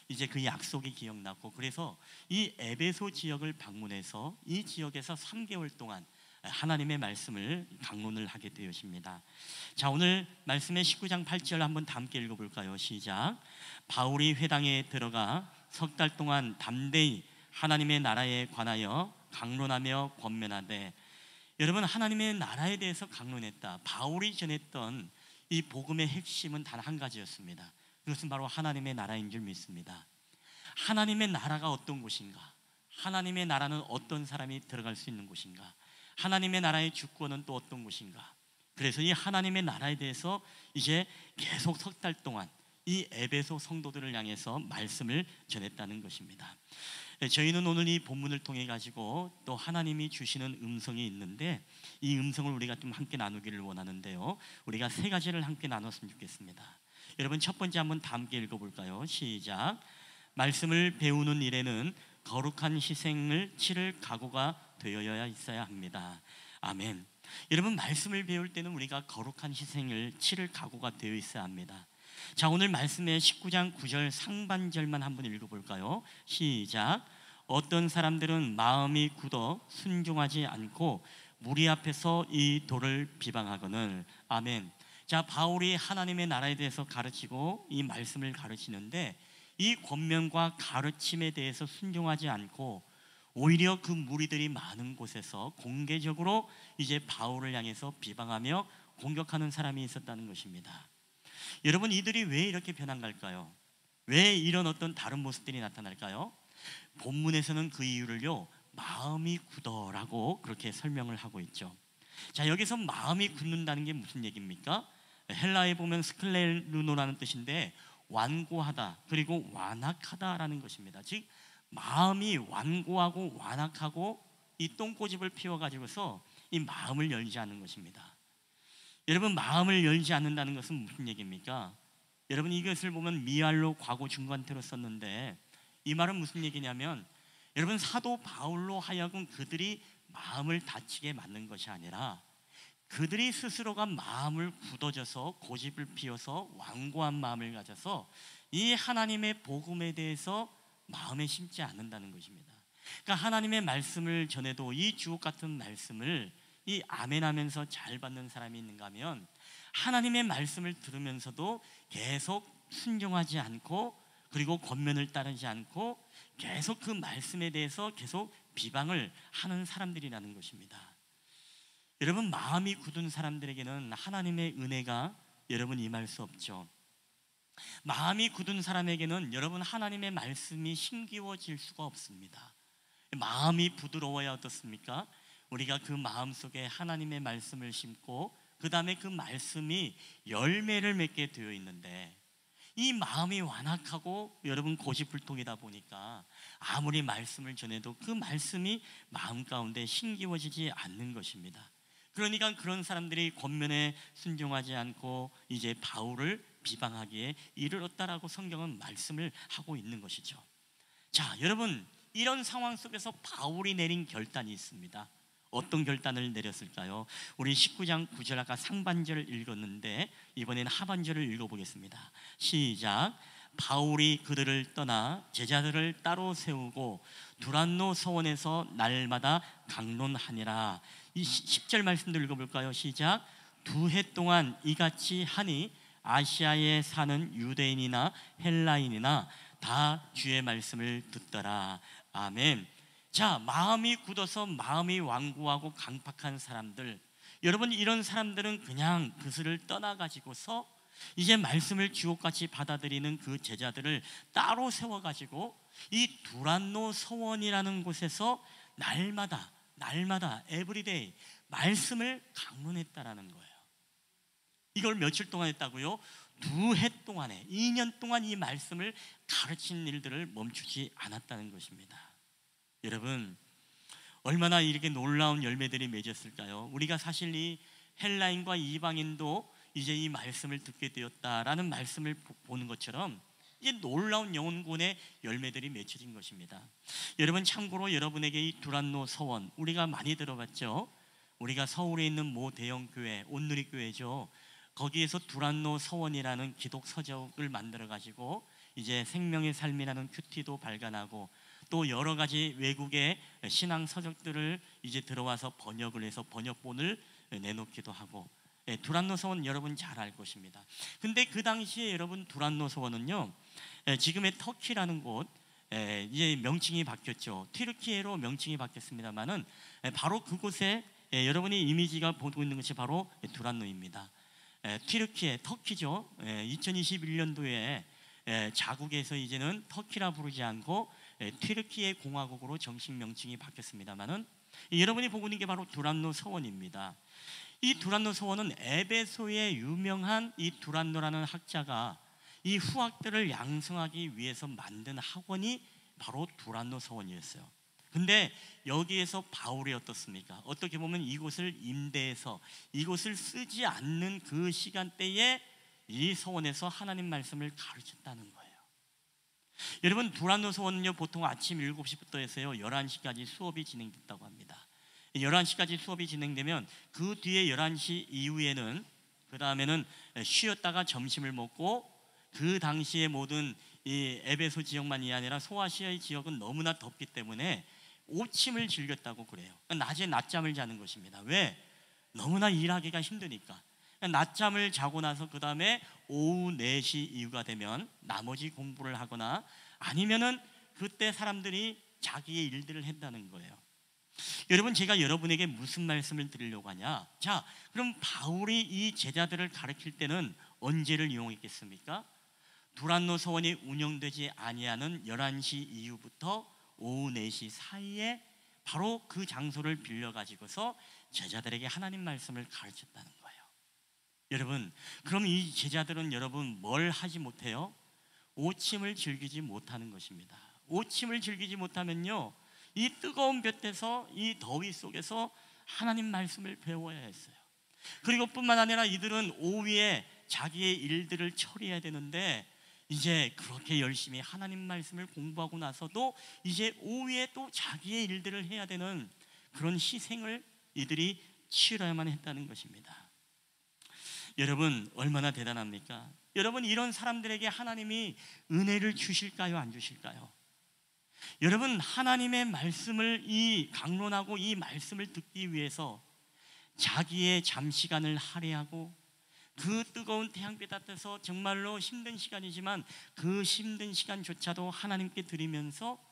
이제 그 약속이 기억났고, 그래서 이 에베소 지역을 방문해서 이 지역에서 3개월 동안 하나님의 말씀을 강론을 하게 되었습니다. 자, 오늘 말씀의 19장 8절 한번 다 함께 읽어볼까요? 시작. 바울이 회당에 들어가 석 달 동안 담대히 하나님의 나라에 관하여 강론하며 권면하되. 여러분, 하나님의 나라에 대해서 강론했다. 바울이 전했던 이 복음의 핵심은 단 한 가지였습니다. 그것은 바로 하나님의 나라인 줄 믿습니다. 하나님의 나라가 어떤 곳인가? 하나님의 나라는 어떤 사람이 들어갈 수 있는 곳인가? 하나님의 나라의 주권은 또 어떤 곳인가? 그래서 이 하나님의 나라에 대해서 이제 계속 석 달 동안 이 에베소 성도들을 향해서 말씀을 전했다는 것입니다. 저희는 오늘 이 본문을 통해 가지고 또 하나님이 주시는 음성이 있는데, 이 음성을 우리가 좀 함께 나누기를 원하는데요, 우리가 세 가지를 함께 나눴으면 좋겠습니다. 여러분, 첫 번째 한번 다 함께 읽어볼까요? 시작. 말씀을 배우는 일에는 거룩한 희생을 치를 각오가 되어야 있어야 합니다. 아멘. 여러분, 말씀을 배울 때는 우리가 거룩한 희생을 치를 각오가 되어 있어야 합니다. 자, 오늘 말씀의 19장 9절 상반절만 한번 읽어볼까요? 시작. 어떤 사람들은 마음이 굳어 순종하지 않고 무리 앞에서 이 도를 비방하거늘. 아멘. 자, 바울이 하나님의 나라에 대해서 가르치고 이 말씀을 가르치는데, 이 권면과 가르침에 대해서 순종하지 않고 오히려 그 무리들이 많은 곳에서 공개적으로 이제 바울을 향해서 비방하며 공격하는 사람이 있었다는 것입니다. 여러분, 이들이 왜 이렇게 변한 걸까요? 왜 이런 어떤 다른 모습들이 나타날까요? 본문에서는 그 이유를요, 마음이 굳어라고 그렇게 설명을 하고 있죠. 자, 여기서 마음이 굳는다는 게 무슨 얘기입니까? 헬라에 보면 스클레르노라는 뜻인데 완고하다, 그리고 완악하다라는 것입니다. 즉 마음이 완고하고 완악하고 이 똥꼬집을 피워가지고서 이 마음을 열지 않는 것입니다. 여러분, 마음을 열지 않는다는 것은 무슨 얘기입니까? 여러분, 이것을 보면 미알로 과거 중간태로 썼는데, 이 말은 무슨 얘기냐면, 여러분, 사도 바울로 하여금 그들이 마음을 닫히게 만든 것이 아니라 그들이 스스로가 마음을 굳어져서 고집을 피워서 완고한 마음을 가져서 이 하나님의 복음에 대해서 마음에 심지 않는다는 것입니다. 그러니까 하나님의 말씀을 전해도 이 주옥 같은 말씀을 이 아멘하면서 잘 받는 사람이 있는가 하면, 하나님의 말씀을 들으면서도 계속 순종하지 않고, 그리고 권면을 따르지 않고 계속 그 말씀에 대해서 계속 비방을 하는 사람들이라는 것입니다. 여러분, 마음이 굳은 사람들에게는 하나님의 은혜가 여러분 임할 수 없죠. 마음이 굳은 사람에게는 여러분 하나님의 말씀이 힘기워질 수가 없습니다. 마음이 부드러워야 어떻습니까? 우리가 그 마음 속에 하나님의 말씀을 심고 그 다음에 그 말씀이 열매를 맺게 되어 있는데, 이 마음이 완악하고 여러분 고집불통이다 보니까 아무리 말씀을 전해도 그 말씀이 마음 가운데 힘기워지지 않는 것입니다. 그러니까 그런 사람들이 권면에 순종하지 않고 이제 바울을 비방하기에 이르렀다라고 성경은 말씀을 하고 있는 것이죠. 자, 여러분, 이런 상황 속에서 바울이 내린 결단이 있습니다. 어떤 결단을 내렸을까요? 우리 19장 9절 아까 상반절을 읽었는데 이번에는 하반절을 읽어보겠습니다. 시작. 바울이 그들을 떠나 제자들을 따로 세우고 두란노 서원에서 날마다 강론하니라. 이 10절 말씀도 읽어볼까요? 시작. 2해 동안 이같이 하니 아시아에 사는 유대인이나 헬라인이나 다 주의 말씀을 듣더라. 아멘. 자, 마음이 굳어서 마음이 완고하고 강팍한 사람들, 여러분, 이런 사람들은 그냥 그들을 떠나가지고서 이제 말씀을 주옥같이 받아들이는 그 제자들을 따로 세워가지고 이 두란노 서원이라는 곳에서 날마다 에브리데이 말씀을 강론했다라는 거예요. 이걸 며칠 동안 했다고요? 2해 동안에, 2년 동안 이 말씀을 가르친 일들을 멈추지 않았다는 것입니다. 여러분, 얼마나 이렇게 놀라운 열매들이 맺었을까요? 우리가 사실 이 헬라인과 이방인도 이제 이 말씀을 듣게 되었다라는 말씀을 보는 것처럼 이제 놀라운 영혼군의 열매들이 맺혀진 것입니다. 여러분, 참고로 여러분에게 이 두란노 서원, 우리가 많이 들어봤죠. 우리가 서울에 있는 모 대형 교회, 온누리교회죠. 거기에서 두란노 서원이라는 기독 서적을 만들어 가지고 이제 생명의 삶이라는 큐티도 발간하고 또 여러 가지 외국의 신앙 서적들을 이제 들어와서 번역을 해서 번역본을 내놓기도 하고, 두란노 서원 여러분 잘 알 것입니다. 근데 그 당시에 여러분 두란노 서원은요, 지금의 터키라는 곳, 이제 명칭이 바뀌었죠. 튀르키예로 명칭이 바뀌었습니다만은 바로 그곳에 여러분이 이미지가 보고 있는 것이 바로 두란노입니다. 튀르키예, 터키죠. 2021년도에 자국에서 이제는 터키라 부르지 않고 튀르키예 공화국으로 정식 명칭이 바뀌었습니다만은 여러분이 보고 있는 게 바로 두란노 서원입니다. 이 두란노 서원은 에베소의 유명한 이 두란노라는 학자가 이 후학들을 양성하기 위해서 만든 학원이 바로 두란노 서원이었어요. 근데 여기에서 바울이 어떻습니까? 어떻게 보면 이곳을 임대해서 이곳을 쓰지 않는 그 시간대에 이 서원에서 하나님 말씀을 가르쳤다는 거예요. 여러분, 두란노 서원은요, 보통 아침 7시부터 해서요 11시까지 수업이 진행됐다고 합니다. 11시까지 수업이 진행되면 그 뒤에 11시 이후에는, 그 다음에는 쉬었다가 점심을 먹고, 그 당시에 모든 이 에베소 지역만이 아니라 소아시아의 지역은 너무나 덥기 때문에 오침을 즐겼다고 그래요. 낮에 낮잠을 자는 것입니다. 왜? 너무나 일하기가 힘드니까. 낮잠을 자고 나서 그 다음에 오후 4시 이후가 되면 나머지 공부를 하거나 아니면은 그때 사람들이 자기의 일들을 한다는 거예요. 여러분, 제가 여러분에게 무슨 말씀을 드리려고 하냐? 자, 그럼 바울이 이 제자들을 가르칠 때는 언제를 이용했겠습니까? 두란노 서원이 운영되지 아니하는 11시 이후부터 오후 4시 사이에 바로 그 장소를 빌려가지고서 제자들에게 하나님 말씀을 가르쳤다는 거예요. 여러분, 그럼 이 제자들은 여러분 뭘 하지 못해요? 오침을 즐기지 못하는 것입니다. 오침을 즐기지 못하면요, 이 뜨거운 볕에서 이 더위 속에서 하나님 말씀을 배워야 했어요. 그리고 뿐만 아니라 이들은 오후에 자기의 일들을 처리해야 되는데 이제 그렇게 열심히 하나님 말씀을 공부하고 나서도 이제 오후에 또 자기의 일들을 해야 되는 그런 희생을 이들이 치러야만 했다는 것입니다. 여러분, 얼마나 대단합니까? 여러분, 이런 사람들에게 하나님이 은혜를 주실까요, 안 주실까요? 여러분, 하나님의 말씀을 강론하고 이 말씀을 듣기 위해서 자기의 잠시간을 할애하고 그 뜨거운 태양빛 앞에서 정말로 힘든 시간이지만 그 힘든 시간조차도 하나님께 드리면서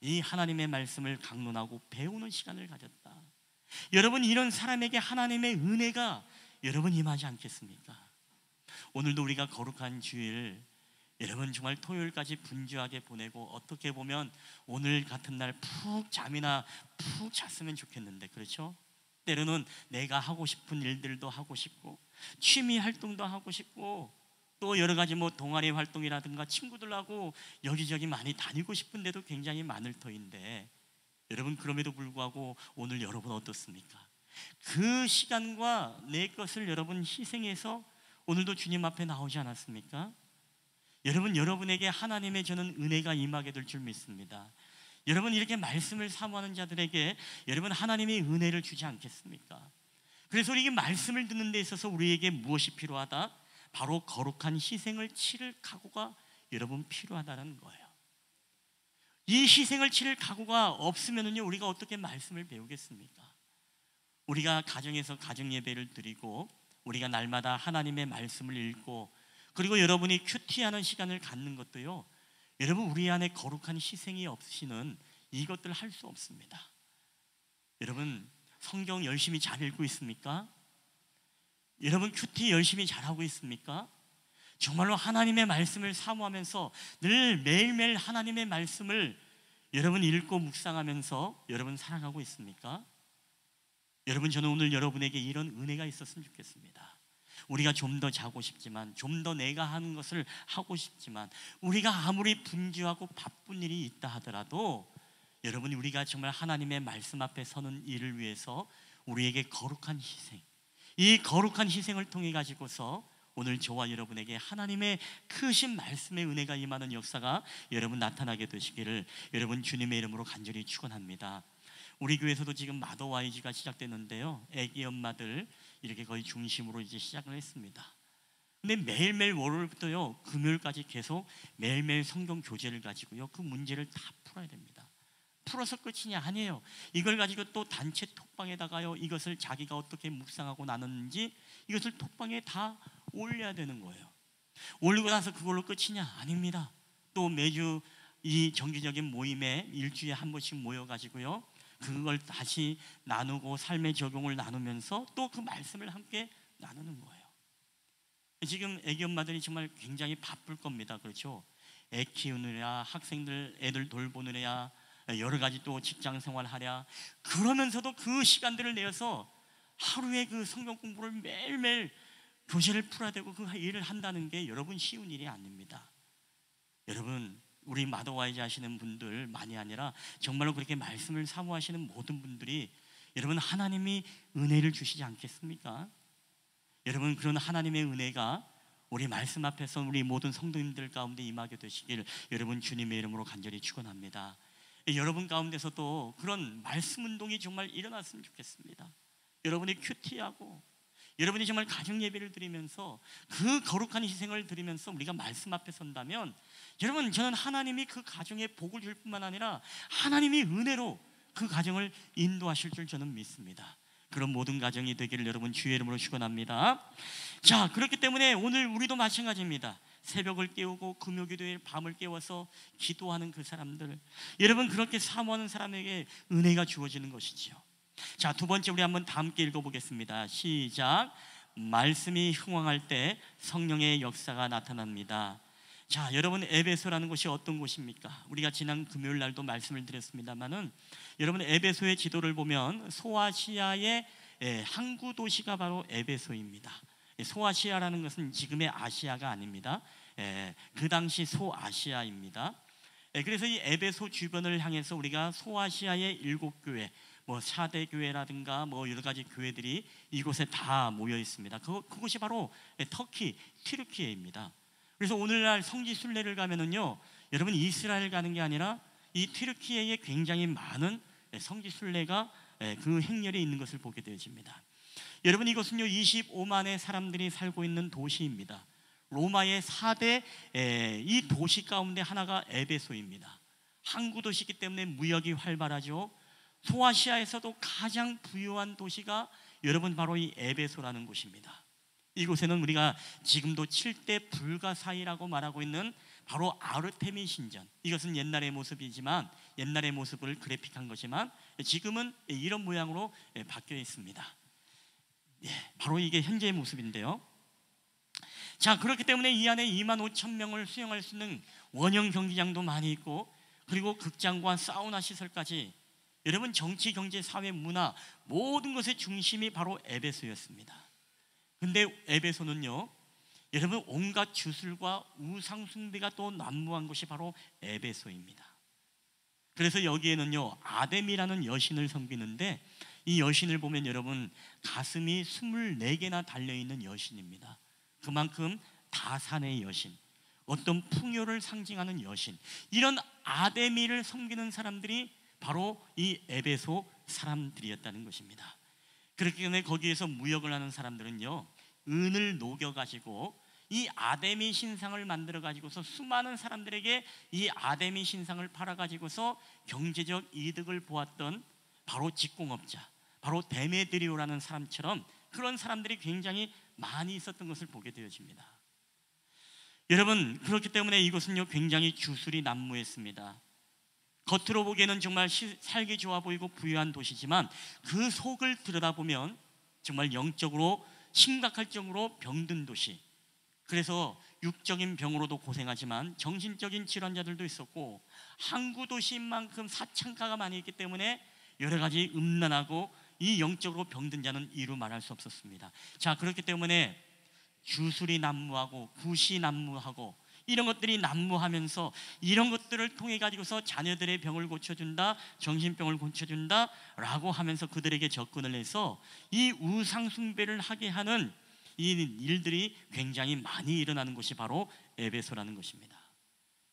이 하나님의 말씀을 강론하고 배우는 시간을 가졌다. 여러분, 이런 사람에게 하나님의 은혜가 여러분 임하지 않겠습니까? 오늘도 우리가 거룩한 주일, 여러분 정말 토요일까지 분주하게 보내고 어떻게 보면 오늘 같은 날 푹 잠이나 푹 잤으면 좋겠는데, 그렇죠? 때로는 내가 하고 싶은 일들도 하고 싶고 취미 활동도 하고 싶고 또 여러 가지 동아리 활동이라든가 친구들하고 여기저기 많이 다니고 싶은데도 굉장히 많을 터인데, 여러분 그럼에도 불구하고 오늘 여러분 어떻습니까? 그 시간과 내 것을 여러분 희생해서 오늘도 주님 앞에 나오지 않았습니까? 여러분, 여러분에게 하나님의 저는 은혜가 임하게 될 줄 믿습니다. 여러분, 이렇게 말씀을 사모하는 자들에게 여러분 하나님의 은혜를 주지 않겠습니까? 그래서 이 말씀을 듣는 데 있어서 우리에게 무엇이 필요하다? 바로 거룩한 희생을 치를 각오가 여러분 필요하다는 거예요. 이 희생을 치를 각오가 없으면요, 우리가 어떻게 말씀을 배우겠습니까? 우리가 가정에서 가정 예배를 드리고 우리가 날마다 하나님의 말씀을 읽고 그리고 여러분이 큐티하는 시간을 갖는 것도요, 여러분 우리 안에 거룩한 희생이 없이는 이것들 할 수 없습니다. 여러분, 성경 열심히 잘 읽고 있습니까? 여러분 큐티 열심히 잘하고 있습니까? 정말로 하나님의 말씀을 사모하면서 늘 매일매일 하나님의 말씀을 여러분 읽고 묵상하면서 여러분 살아가고 있습니까? 여러분, 저는 오늘 여러분에게 이런 은혜가 있었으면 좋겠습니다. 우리가 좀 더 자고 싶지만, 좀 더 내가 하는 것을 하고 싶지만, 우리가 아무리 분주하고 바쁜 일이 있다 하더라도 여러분, 우리가 정말 하나님의 말씀 앞에 서는 일을 위해서 우리에게 거룩한 희생, 이 거룩한 희생을 통해 가지고서 오늘 저와 여러분에게 하나님의 크신 말씀의 은혜가 임하는 역사가 여러분 나타나게 되시기를 여러분 주님의 이름으로 간절히 축원합니다. 우리 교회에서도 지금 마더와이즈가 시작됐는데요, 애기 엄마들 이렇게 거의 중심으로 이제 시작을 했습니다. 근데 매일매일 월요일부터요 금요일까지 계속 매일매일 성경 교재를 가지고요 그 문제를 다 풀어야 됩니다. 풀어서 끝이냐? 아니에요. 이걸 가지고 또 단체 톡방에다가요 이것을 자기가 어떻게 묵상하고 나눴는지 이것을 톡방에 다 올려야 되는 거예요. 올리고 나서 그걸로 끝이냐? 아닙니다. 또 매주 이 정기적인 모임에 일주일에 한 번씩 모여가지고요 그걸 다시 나누고 삶의 적용을 나누면서 또 그 말씀을 함께 나누는 거예요. 지금 애기 엄마들이 정말 굉장히 바쁠 겁니다. 그렇죠? 애 키우느냐, 학생들 애들 돌보느냐, 여러 가지 또 직장 생활하랴, 그러면서도 그 시간들을 내어서 하루에 그 성경 공부를 매일매일 교재를 풀어야 되고 그 일을 한다는 게 여러분 쉬운 일이 아닙니다. 여러분, 우리 마더와이즈 하시는 분들만이 아니라 정말로 그렇게 말씀을 사모하시는 모든 분들이 여러분 하나님이 은혜를 주시지 않겠습니까? 여러분, 그런 하나님의 은혜가 우리 말씀 앞에서 우리 모든 성도님들 가운데 임하게 되시길 여러분 주님의 이름으로 간절히 축원합니다. 여러분 가운데서도 그런 말씀 운동이 정말 일어났으면 좋겠습니다. 여러분이 큐티하고 여러분이 정말 가정 예배를 드리면서 그 거룩한 희생을 드리면서 우리가 말씀 앞에 선다면 여러분, 저는 하나님이 그 가정에 복을 줄 뿐만 아니라 하나님이 은혜로 그 가정을 인도하실 줄 저는 믿습니다. 그런 모든 가정이 되기를 여러분 주의 이름으로 축원합니다. 자, 그렇기 때문에 오늘 우리도 마찬가지입니다. 새벽을 깨우고 금요기도에 밤을 깨워서 기도하는 그 사람들, 여러분 그렇게 사모하는 사람에게 은혜가 주어지는 것이지요. 자, 두 번째 우리 한번 다 함께 읽어보겠습니다. 시작. 말씀이 흥왕할 때 성령의 역사가 나타납니다. 자, 여러분, 에베소라는 곳이 어떤 곳입니까? 우리가 지난 금요일 날도 말씀을 드렸습니다만은 여러분, 에베소의 지도를 보면 소아시아의 항구 도시가 바로 에베소입니다. 소아시아라는 것은 지금의 아시아가 아닙니다. 그 당시 소아시아입니다. 그래서 이 에베소 주변을 향해서 우리가 소아시아의 7교회, 뭐 4대 교회라든가 뭐 여러 가지 교회들이 이곳에 다 모여 있습니다. 그곳이 바로 터키, 튀르키예입니다. 그래서 오늘날 성지 순례를 가면은요, 여러분 이스라엘 가는 게 아니라 이 튀르키예에 굉장히 많은 성지 순례가 그 행렬에 있는 것을 보게 되어집니다. 여러분, 이것은요 25만의 사람들이 살고 있는 도시입니다. 로마의 4대 이 도시 가운데 하나가 에베소입니다. 항구 도시이기 때문에 무역이 활발하죠. 소아시아에서도 가장 부유한 도시가 여러분 바로 이 에베소라는 곳입니다. 이곳에는 우리가 지금도 7대 불가사의라고 말하고 있는 바로 아르테미 신전, 이것은 옛날의 모습이지만 옛날의 모습을 그래픽한 거지만 지금은 이런 모양으로 바뀌어 있습니다. 바로 이게 현재의 모습인데요. 자, 그렇기 때문에 이 안에 25,000명을 수용할 수 있는 원형 경기장도 많이 있고, 그리고 극장과 사우나 시설까지 여러분 정치, 경제, 사회, 문화 모든 것의 중심이 바로 에베소였습니다. 근데 에베소는요, 여러분 온갖 주술과 우상 숭배가 또 난무한 곳이 바로 에베소입니다. 그래서 여기에는요 아데미라는 여신을 섬기는데, 이 여신을 보면 여러분 가슴이 24개나 달려있는 여신입니다. 그만큼 다산의 여신, 어떤 풍요를 상징하는 여신, 이런 아데미를 섬기는 사람들이 바로 이 에베소 사람들이었다는 것입니다. 그렇기 때문에 거기에서 무역을 하는 사람들은요 은을 녹여가지고 이 아데미 신상을 만들어 가지고서 수많은 사람들에게 이 아데미 신상을 팔아 가지고서 경제적 이득을 보았던 바로 직공업자, 바로 데메드리오라는 사람처럼 그런 사람들이 굉장히 많이 있었던 것을 보게 되어집니다. 여러분, 그렇기 때문에 이곳은요 굉장히 주술이 난무했습니다. 겉으로 보기에는 정말 살기 좋아 보이고 부유한 도시지만 그 속을 들여다보면 정말 영적으로 심각할 정도로 병든 도시. 그래서 육적인 병으로도 고생하지만 정신적인 질환자들도 있었고, 항구 도시인 만큼 사창가가 많이 있기 때문에 여러 가지 음란하고 이 영적으로 병든 자는 이루 말할 수 없었습니다. 자, 그렇기 때문에 주술이 난무하고 굿이 난무하고 이런 것들이 난무하면서 이런 것들을 통해 가지고서 자녀들의 병을 고쳐준다, 정신병을 고쳐준다 라고 하면서 그들에게 접근을 해서 이 우상 숭배를 하게 하는 이 일들이 굉장히 많이 일어나는 곳이 바로 에베소라는 것입니다.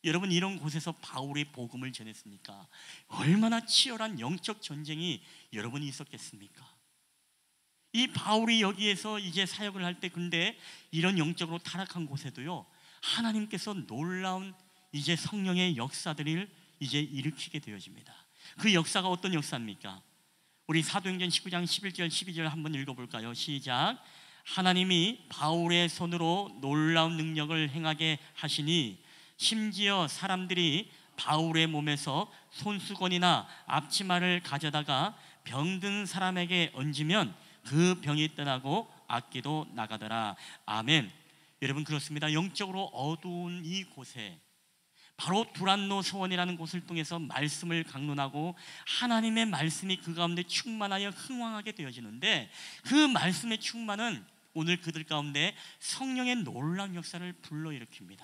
여러분, 이런 곳에서 바울이 복음을 전했으니까 얼마나 치열한 영적 전쟁이 여러분이 있었겠습니까? 이 바울이 여기에서 이제 사역을 할 때, 근데 이런 영적으로 타락한 곳에도요, 하나님께서 놀라운 이제 성령의 역사들을 이제 일으키게 되어집니다. 그 역사가 어떤 역사입니까? 우리 사도행전 19장 11절 12절 한번 읽어볼까요? 시작. 하나님이 바울의 손으로 놀라운 능력을 행하게 하시니 심지어 사람들이 바울의 몸에서 손수건이나 앞치마를 가져다가 병든 사람에게 얹으면 그 병이 떠나고 악기도 나가더라. 아멘. 여러분, 그렇습니다. 영적으로 어두운 이 곳에 바로 두란노 소원이라는 곳을 통해서 말씀을 강론하고 하나님의 말씀이 그 가운데 충만하여 흥왕하게 되어지는데, 그 말씀의 충만은 오늘 그들 가운데 성령의 놀라운 역사를 불러일으킵니다.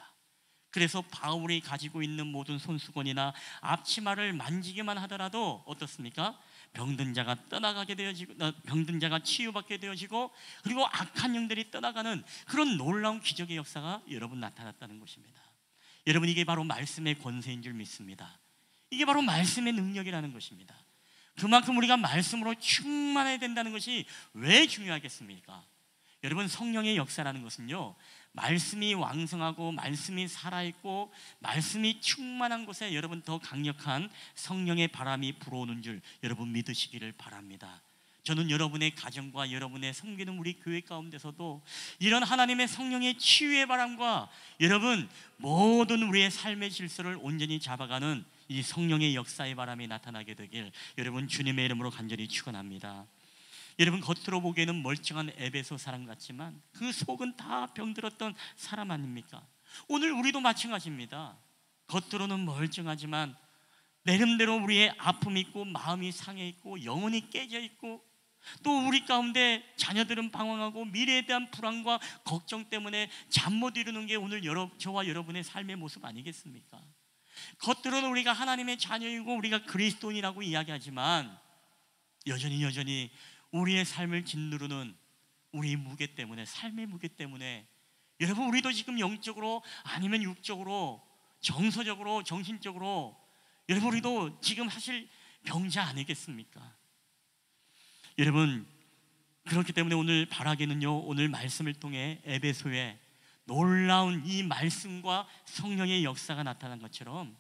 그래서 바울이 가지고 있는 모든 손수건이나 앞치마를 만지기만 하더라도 어떻습니까? 병든 자가 떠나가게 되어지고, 병든 자가 치유받게 되어지고, 그리고 악한 영들이 떠나가는 그런 놀라운 기적의 역사가 여러분 나타났다는 것입니다. 여러분, 이게 바로 말씀의 권세인 줄 믿습니다. 이게 바로 말씀의 능력이라는 것입니다. 그만큼 우리가 말씀으로 충만해야 된다는 것이 왜 중요하겠습니까? 여러분, 성령의 역사라는 것은요, 말씀이 왕성하고 말씀이 살아있고 말씀이 충만한 곳에 여러분 더 강력한 성령의 바람이 불어오는 줄 여러분 믿으시기를 바랍니다. 저는 여러분의 가정과 여러분의 섬기는 우리 교회 가운데서도 이런 하나님의 성령의 치유의 바람과 여러분 모든 우리의 삶의 질서를 온전히 잡아가는 이 성령의 역사의 바람이 나타나게 되길 여러분 주님의 이름으로 간절히 축원합니다. 여러분, 겉으로 보기에는 멀쩡한 에베소 사람 같지만 그 속은 다 병들었던 사람 아닙니까? 오늘 우리도 마찬가지입니다. 겉으로는 멀쩡하지만 나름대로 우리의 아픔이 있고 마음이 상해 있고 영혼이 깨져 있고, 또 우리 가운데 자녀들은 방황하고 미래에 대한 불안과 걱정 때문에 잠 못 이루는 게 오늘 저와 여러분의 삶의 모습 아니겠습니까? 겉으로는 우리가 하나님의 자녀이고 우리가 그리스도인이라고 이야기하지만 여전히 우리의 삶을 짓누르는 우리 무게 때문에, 삶의 무게 때문에 여러분 우리도 지금 영적으로 아니면 육적으로 정서적으로 정신적으로 여러분 우리도 지금 사실 병자 아니겠습니까? 여러분, 그렇기 때문에 오늘 바라기는요, 오늘 말씀을 통해 에베소에 놀라운 이 말씀과 성령의 역사가 나타난 것처럼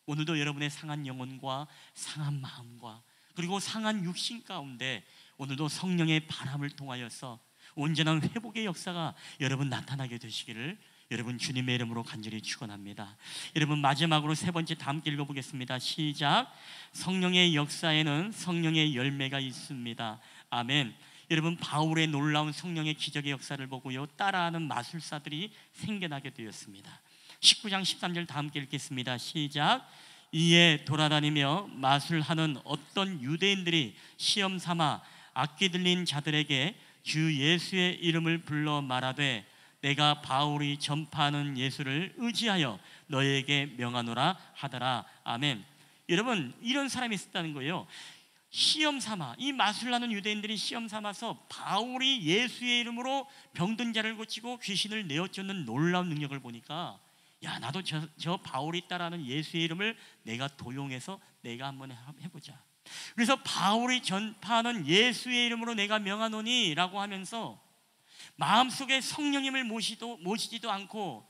오늘도 여러분의 상한 영혼과 상한 마음과 그리고 상한 육신 가운데 오늘도 성령의 바람을 통하여서 온전한 회복의 역사가 여러분 나타나게 되시기를 여러분 주님의 이름으로 간절히 축원합니다. 여러분, 마지막으로 세 번째 다 함께 읽어보겠습니다. 시작. 성령의 역사에는 성령의 열매가 있습니다. 아멘. 여러분, 바울의 놀라운 성령의 기적의 역사를 보고요, 따라하는 마술사들이 생겨나게 되었습니다. 19장 13절 다 함께 읽겠습니다. 시작. 이에 돌아다니며 마술하는 어떤 유대인들이 시험 삼아 악기 들린 자들에게 주 예수의 이름을 불러 말하되 내가 바울이 전파하는 예수를 의지하여 너에게 명하노라 하더라. 아멘. 여러분, 이런 사람이 있었다는 거예요. 시험 삼아, 이 마술하는 유대인들이 시험 삼아서 바울이 예수의 이름으로 병든 자를 고치고 귀신을 내어쫓는 놀라운 능력을 보니까, 야, 나도 저 바울이 따라하는 예수의 이름을 내가 도용해서 내가 한번 해보자. 그래서 바울이 전파하는 예수의 이름으로 내가 명하노니 라고 하면서 마음속에 성령님을 모시지도 않고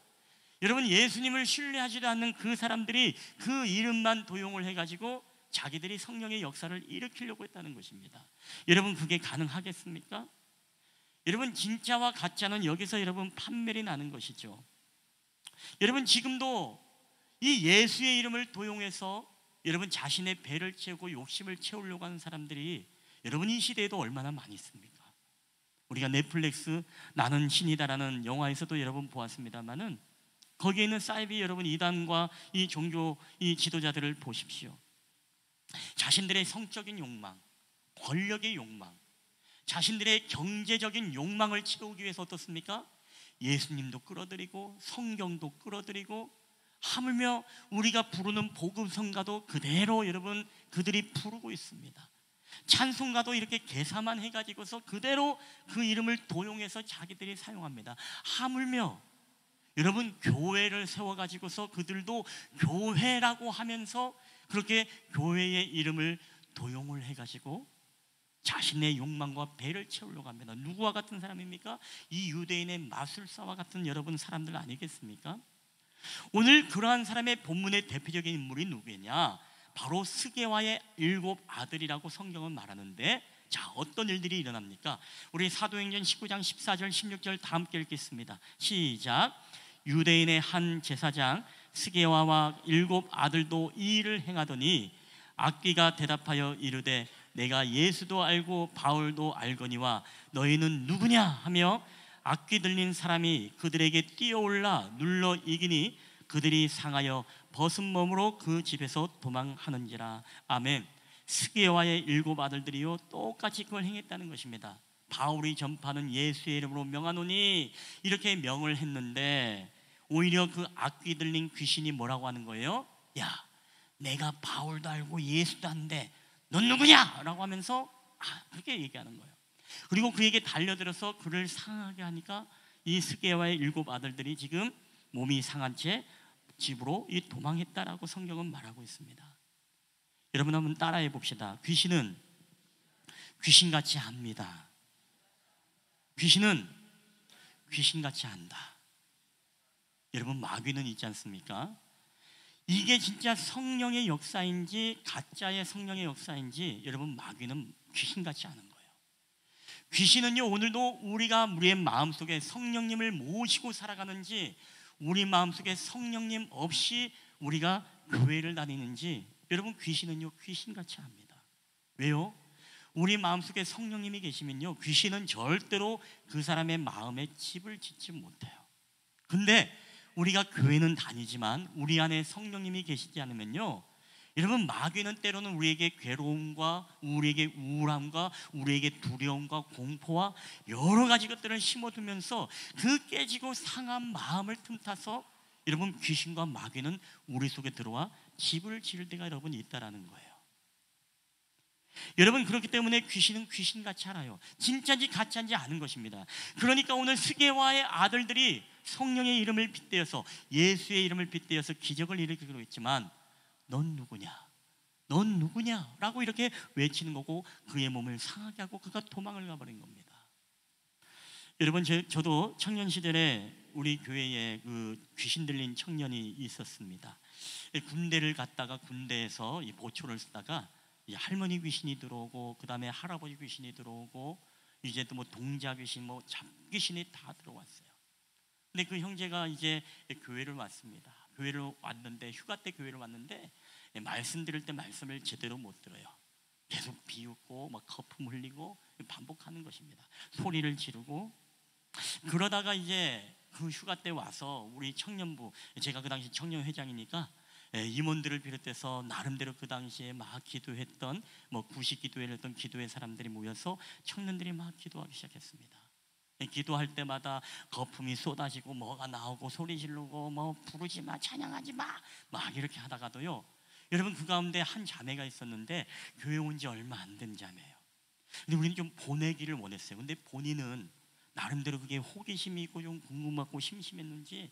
여러분 예수님을 신뢰하지도 않는 그 사람들이 그 이름만 도용을 해가지고 자기들이 성령의 역사를 일으키려고 했다는 것입니다. 여러분, 그게 가능하겠습니까? 여러분, 진짜와 가짜는 여기서 여러분 판별이 나는 것이죠. 여러분, 지금도 이 예수의 이름을 도용해서 여러분 자신의 배를 채우고 욕심을 채우려고 하는 사람들이 여러분 이 시대에도 얼마나 많이 있습니까? 우리가 넷플릭스 나는 신이다라는 영화에서도 여러분 보았습니다만은 거기에 있는 사이비 여러분 이단과 이 종교 이 지도자들을 보십시오. 자신들의 성적인 욕망, 권력의 욕망, 자신들의 경제적인 욕망을 채우기 위해서 어떻습니까? 예수님도 끌어들이고 성경도 끌어들이고 하물며 우리가 부르는 복음성가도 그대로 여러분 그들이 부르고 있습니다. 찬송가도 이렇게 개사만 해가지고서 그대로 그 이름을 도용해서 자기들이 사용합니다. 하물며 여러분 교회를 세워가지고서 그들도 교회라고 하면서 그렇게 교회의 이름을 도용을 해가지고 자신의 욕망과 배를 채우려고 합니다. 누구와 같은 사람입니까? 이 유대인의 마술사와 같은 여러분 사람들 아니겠습니까? 오늘 그러한 사람의 본문의 대표적인 인물이 누구냐? 바로 스게와의 7 아들이라고 성경은 말하는데, 자, 어떤 일들이 일어납니까? 우리 사도행전 19장 14절 16절 다 함께 읽겠습니다. 시작. 유대인의 한 제사장 스게와와 7 아들도 이 일을 행하더니 악귀가 대답하여 이르되 내가 예수도 알고 바울도 알거니와 너희는 누구냐 하며 악귀 들린 사람이 그들에게 뛰어올라 눌러 이기니 그들이 상하여 벗은 몸으로 그 집에서 도망하는지라. 아멘. 스게와의 7 아들들이요 똑같이 그걸 행했다는 것입니다. 바울이 전파하는 예수의 이름으로 명하노니 이렇게 명을 했는데, 오히려 그 악귀 들린 귀신이 뭐라고 하는 거예요? 야, 내가 바울도 알고 예수도 아는데 넌 누구냐? 라고 하면서 그렇게 얘기하는 거예요. 그리고 그에게 달려들어서 그를 상하게 하니까 이 스게와의 7 아들들이 지금 몸이 상한 채 집으로 도망했다라고 성경은 말하고 있습니다. 여러분 한번 따라해 봅시다. 귀신은 귀신같이 합니다. 귀신은 귀신같이 한다. 여러분 마귀는 있지 않습니까? 이게 진짜 성령의 역사인지 가짜의 성령의 역사인지 여러분 마귀는 귀신같이 하는 거예요. 귀신은요 오늘도 우리의 마음속에 성령님을 모시고 살아가는지, 우리 마음속에 성령님 없이 우리가 교회를 다니는지, 여러분 귀신은요 귀신같이 합니다. 왜요? 우리 마음속에 성령님이 계시면요 귀신은 절대로 그 사람의 마음에 집을 짓지 못해요. 근데 우리가 교회는 다니지만 우리 안에 성령님이 계시지 않으면요, 여러분 마귀는 때로는 우리에게 괴로움과 우리에게 우울함과 우리에게 두려움과 공포와 여러 가지 것들을 심어두면서 그 깨지고 상한 마음을 틈타서 여러분 귀신과 마귀는 우리 속에 들어와 집을 지을 때가 여러분 있다라는 거예요. 여러분 그렇기 때문에 귀신은 귀신같이 알아요. 진짜인지 가짜인지 아는 것입니다. 그러니까 오늘 스게와의 아들들이 성령의 이름을 빗대어서 예수의 이름을 빗대어서 기적을 일으키기로 했지만 넌 누구냐? 넌 누구냐? 라고 이렇게 외치는 거고 그의 몸을 상하게 하고 그가 도망을 가버린 겁니다. 여러분 저도 청년 시절에 우리 교회에 그 귀신 들린 청년이 있었습니다. 군대를 갔다가 군대에서 이 보초를 쓰다가 할머니 귀신이 들어오고 그 다음에 할아버지 귀신이 들어오고 이제 또 뭐 동자 귀신 뭐 잡귀신이 다 들어왔어요. 근데 그 형제가 이제 교회를 왔습니다. 교회를 왔는데 휴가 때 교회를 왔는데 말씀 들을 때 말씀을 제대로 못 들어요. 계속 비웃고 막 거품 흘리고 반복하는 것입니다. 소리를 지르고. 그러다가 이제 그 휴가 때 와서 우리 청년부, 제가 그 당시 청년회장이니까 임원들을 비롯해서 나름대로 그 당시에 막 기도했던 뭐 구식 기도회를 했던 기도회 사람들이 모여서 청년들이 막 기도하기 시작했습니다. 기도할 때마다 거품이 쏟아지고 뭐가 나오고 소리 지르고 뭐 부르지 마 찬양하지 마 막 이렇게 하다가도요, 여러분 그 가운데 한 자매가 있었는데 교회 온 지 얼마 안 된 자매예요. 근데 우리는 좀 보내기를 원했어요. 근데 본인은 나름대로 그게 호기심이 있고 좀 궁금하고 심심했는지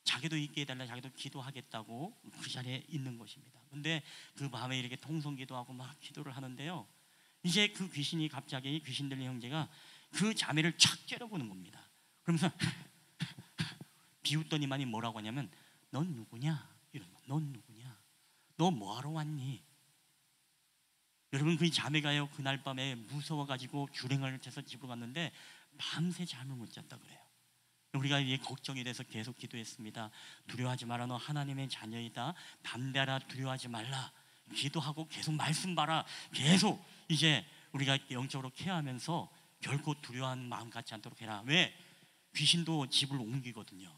자기도 있게 해달라, 자기도 기도하겠다고 그 자리에 있는 것입니다. 근데 그 밤에 이렇게 통성기도하고 막 기도를 하는데요, 이제 그 귀신이 갑자기 귀신 들린 형제가 그 자매를 착 째려보는 겁니다. 그러면서 비웃더니만이 뭐라고 하냐면 넌 누구냐? 이런 거. 넌 누구냐? 너 뭐하러 왔니? 여러분 그 자매가요 그날 밤에 무서워가지고 규랭을 쳐서 집으로 갔는데 밤새 잠을 못 잤다 그래요. 우리가 이게 걱정이 돼서 계속 기도했습니다. 두려워하지 마라, 너 하나님의 자녀이다. 담대하라, 두려워하지 말라. 기도하고 계속 말씀 봐라. 계속 이제 우리가 영적으로 케어하면서 결코 두려워하는 마음 갖지 않도록 해라. 왜? 귀신도 집을 옮기거든요.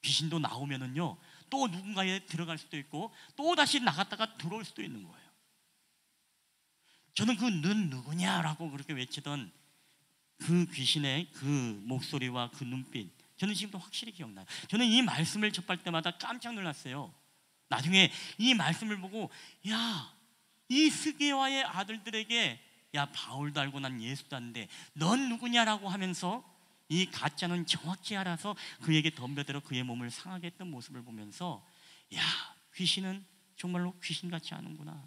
귀신도 나오면은요 또 누군가에 들어갈 수도 있고 또 다시 나갔다가 들어올 수도 있는 거예요. 저는 그 넌 누구냐라고 그렇게 외치던 그 귀신의 그 목소리와 그 눈빛, 저는 지금도 확실히 기억나요. 저는 이 말씀을 접할 때마다 깜짝 놀랐어요. 나중에 이 말씀을 보고 야, 이 스게와의 아들들에게 야, 바울도 알고 난 예수도 아는데 넌 누구냐라고 하면서 이 가짜는 정확히 알아서 그에게 덤벼들어 그의 몸을 상하게 했던 모습을 보면서 야, 귀신은 정말로 귀신같이 아는구나.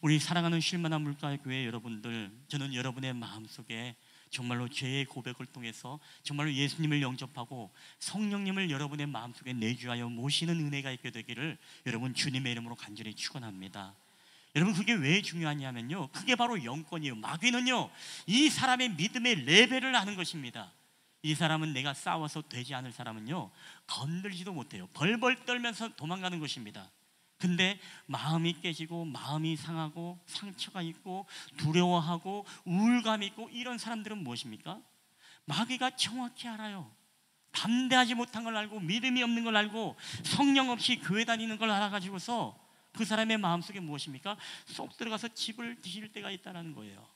우리 사랑하는 쉴만한 물가의 교회 여러분들, 저는 여러분의 마음속에 정말로 죄의 고백을 통해서 정말로 예수님을 영접하고 성령님을 여러분의 마음속에 내주하여 모시는 은혜가 있게 되기를 여러분 주님의 이름으로 간절히 축원합니다. 여러분, 그게 왜 중요하냐면요, 그게 바로 영권이에요. 마귀는요, 이 사람의 믿음의 레벨을 아는 것입니다. 이 사람은 내가 싸워서 되지 않을 사람은요 건들지도 못해요. 벌벌 떨면서 도망가는 것입니다. 근데 마음이 깨지고 마음이 상하고 상처가 있고 두려워하고 우울감이 있고 이런 사람들은 무엇입니까? 마귀가 정확히 알아요. 담대하지 못한 걸 알고 믿음이 없는 걸 알고 성령 없이 교회 다니는 걸 알아가지고서 그 사람의 마음속에 무엇입니까? 쏙 들어가서 집을 뒤질 때가 있다는 거예요.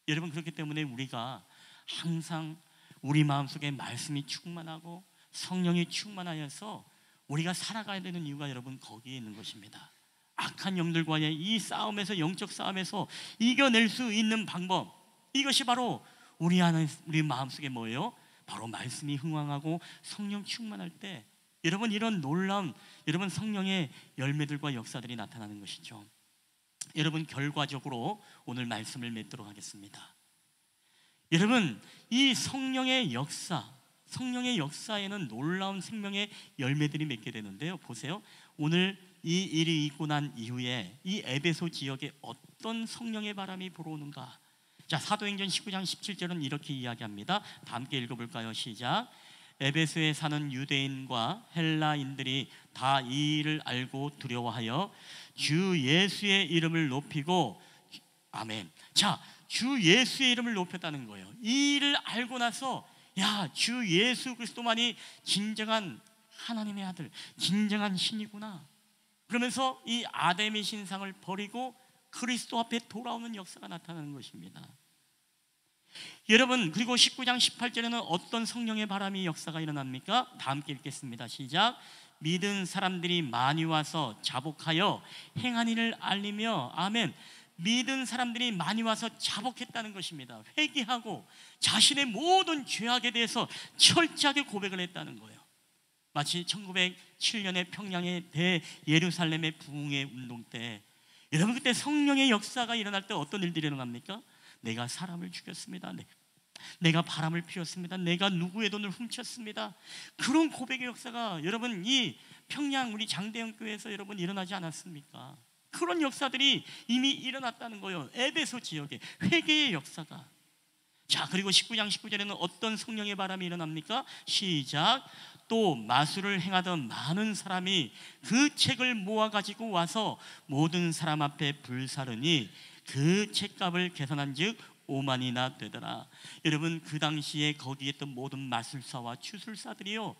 여러분, 그렇기 때문에 우리가 항상 우리 마음속에 말씀이 충만하고 성령이 충만하여서 우리가 살아가야 되는 이유가 여러분 거기에 있는 것입니다. 악한 영들과의 이 싸움에서, 영적 싸움에서 이겨낼 수 있는 방법, 이것이 바로 우리 안에, 우리 마음속에 뭐예요? 바로 말씀이 흥왕하고 성령 충만할 때 여러분 이런 놀라운 여러분 성령의 열매들과 역사들이 나타나는 것이죠. 여러분, 결과적으로 오늘 말씀을 맺도록 하겠습니다. 여러분, 이 성령의 역사, 성령의 역사에는 놀라운 생명의 열매들이 맺게 되는데요, 보세요. 오늘 이 일이 있고 난 이후에 이 에베소 지역에 어떤 성령의 바람이 불어오는가? 자, 사도행전 19장 17절은 이렇게 이야기합니다. 다 함께 읽어볼까요? 시작. 에베소에 사는 유대인과 헬라인들이 다 이 일을 알고 두려워하여 주 예수의 이름을 높이고, 아멘. 자, 주 예수의 이름을 높였다는 거예요. 이 일을 알고 나서 야, 주 예수 그리스도만이 진정한 하나님의 아들, 진정한 신이구나. 그러면서 이 아담의 신상을 버리고 그리스도 앞에 돌아오는 역사가 나타나는 것입니다. 여러분, 그리고 19장 18절에는 어떤 성령의 바람이 역사가 일어납니까? 다 함께 읽겠습니다. 시작. 믿은 사람들이 많이 와서 자복하여 행한 일을 알리며, 아멘. 믿은 사람들이 많이 와서 자복했다는 것입니다. 회개하고 자신의 모든 죄악에 대해서 철저하게 고백을 했다는 거예요. 마치 1907년에 평양의 대예루살렘의 부흥의 운동 때, 여러분 그때 성령의 역사가 일어날 때 어떤 일들이 일어납니까? 내가 사람을 죽였습니다. 내가 바람을 피웠습니다. 내가 누구의 돈을 훔쳤습니다. 그런 고백의 역사가 여러분 이 평양 우리 장대영 교회에서 여러분 일어나지 않았습니까? 그런 역사들이 이미 일어났다는 거예요. 에베소 지역에 회개의 역사가. 자, 그리고 19장 19절에는 어떤 성령의 바람이 일어납니까? 시작. 또 마술을 행하던 많은 사람이 그 책을 모아가지고 와서 모든 사람 앞에 불사르니 그 책값을 계산한 즉 5만이나 되더라. 여러분, 그 당시에 거기에 있던 모든 마술사와 추술사들이요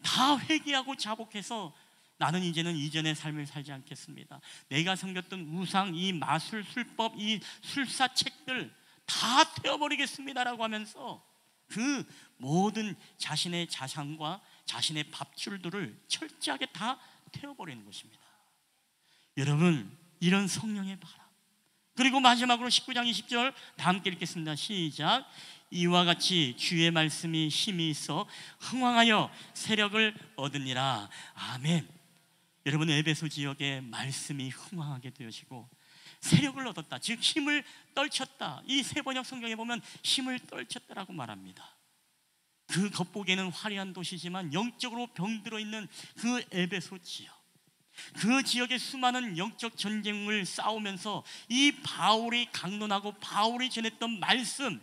다 회개하고 자복해서 나는 이제는 이전의 삶을 살지 않겠습니다. 내가 섬겼던 우상, 이 마술, 술법, 이 술사 책들 다 태워버리겠습니다라고 하면서 그 모든 자신의 자산과 자신의 밥줄들을 철저하게 다 태워버리는 것입니다. 여러분, 이런 성령의 바람. 그리고 마지막으로 19장 20절 다 함께 읽겠습니다. 시작. 이와 같이 주의 말씀이 힘이 있어 흥왕하여 세력을 얻으니라. 아멘. 여러분, 에베소 지역에 말씀이 흥왕하게 되어지고 세력을 얻었다, 즉 힘을 떨쳤다. 이 세 번역 성경에 보면 힘을 떨쳤다라고 말합니다. 그 겉보기에는 화려한 도시지만 영적으로 병들어 있는 그 에베소 지역, 그 지역의 수많은 영적 전쟁을 싸우면서 이 바울이 강론하고 바울이 전했던 말씀,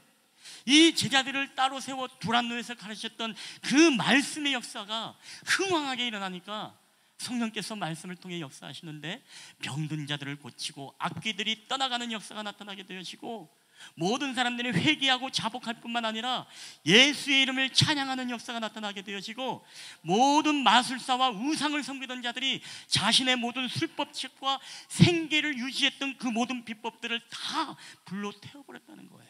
이 제자들을 따로 세워 두란노에서 가르쳤던 그 말씀의 역사가 흥왕하게 일어나니까 성령께서 말씀을 통해 역사하시는데 병든 자들을 고치고 악귀들이 떠나가는 역사가 나타나게 되어지고 모든 사람들이 회개하고 자복할 뿐만 아니라 예수의 이름을 찬양하는 역사가 나타나게 되어지고 모든 마술사와 우상을 섬기던 자들이 자신의 모든 술법책과 생계를 유지했던 그 모든 비법들을 다 불로 태워버렸다는 거예요.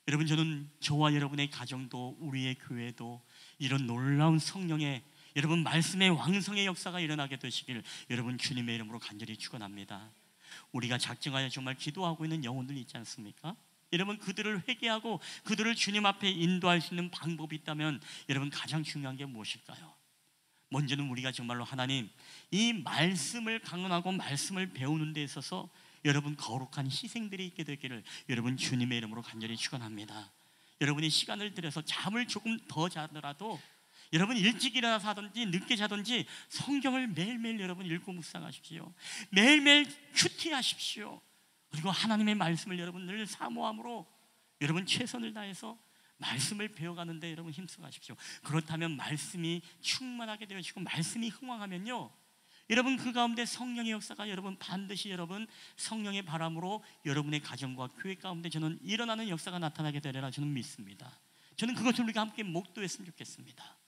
여러분, 저는 저와 여러분의 가정도 우리의 교회도 이런 놀라운 성령의 여러분 말씀의 왕성의 역사가 일어나게 되시길 여러분 주님의 이름으로 간절히 축원합니다. 우리가 작정하여 정말 기도하고 있는 영혼들 있지 않습니까? 여러분 그들을 회개하고 그들을 주님 앞에 인도할 수 있는 방법이 있다면 여러분 가장 중요한 게 무엇일까요? 먼저는 우리가 정말로 하나님 이 말씀을 강론하고 말씀을 배우는 데 있어서 여러분 거룩한 희생들이 있게 되기를 여러분 주님의 이름으로 간절히 축원합니다. 여러분이 시간을 들여서 잠을 조금 더 자더라도 여러분 일찍 일어나서 하든지 늦게 자든지 성경을 매일매일 여러분 읽고 묵상하십시오. 매일매일 큐티하십시오. 그리고 하나님의 말씀을 여러분 늘 사모함으로 여러분 최선을 다해서 말씀을 배워가는데 여러분 힘써가십시오. 그렇다면 말씀이 충만하게 되어지고 말씀이 흥왕하면요 여러분 그 가운데 성령의 역사가 여러분 반드시 여러분 성령의 바람으로 여러분의 가정과 교회 가운데 저는 일어나는 역사가 나타나게 되리라 저는 믿습니다. 저는 그것을 우리가 함께 목도했으면 좋겠습니다.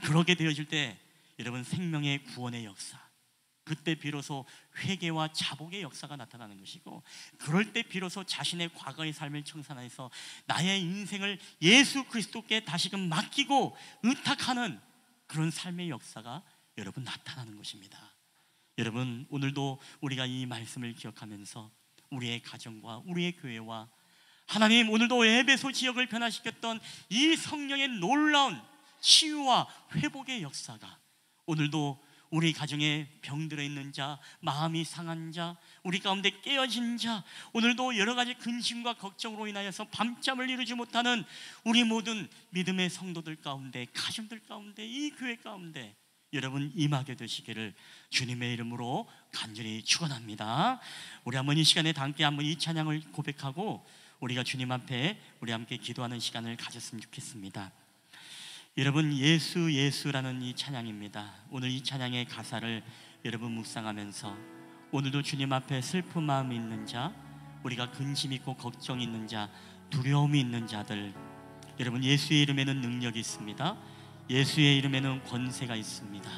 그러게 되어질 때 여러분 생명의 구원의 역사, 그때 비로소 회개와 자복의 역사가 나타나는 것이고, 그럴 때 비로소 자신의 과거의 삶을 청산해서 나의 인생을 예수 그리스도께 다시금 맡기고 의탁하는 그런 삶의 역사가 여러분 나타나는 것입니다. 여러분 오늘도 우리가 이 말씀을 기억하면서 우리의 가정과 우리의 교회와 하나님 오늘도 에베소 지역을 변화시켰던 이 성령의 놀라운 치유와 회복의 역사가 오늘도 우리 가정에 병들어 있는 자, 마음이 상한 자, 우리 가운데 깨어진 자, 오늘도 여러 가지 근심과 걱정으로 인하여서 밤잠을 이루지 못하는 우리 모든 믿음의 성도들 가운데, 가정들 가운데, 이 교회 가운데 여러분 임하게 되시기를 주님의 이름으로 간절히 축원합니다. 우리 한번 이 시간에 다 함께 한번 이 찬양을 고백하고 우리가 주님 앞에 우리 함께 기도하는 시간을 가졌으면 좋겠습니다. 여러분 예수 예수라는 이 찬양입니다. 오늘 이 찬양의 가사를 여러분 묵상하면서 오늘도 주님 앞에 슬픈 마음이 있는 자, 우리가 근심 있고 걱정이 있는 자, 두려움이 있는 자들, 여러분 예수의 이름에는 능력이 있습니다. 예수의 이름에는 권세가 있습니다.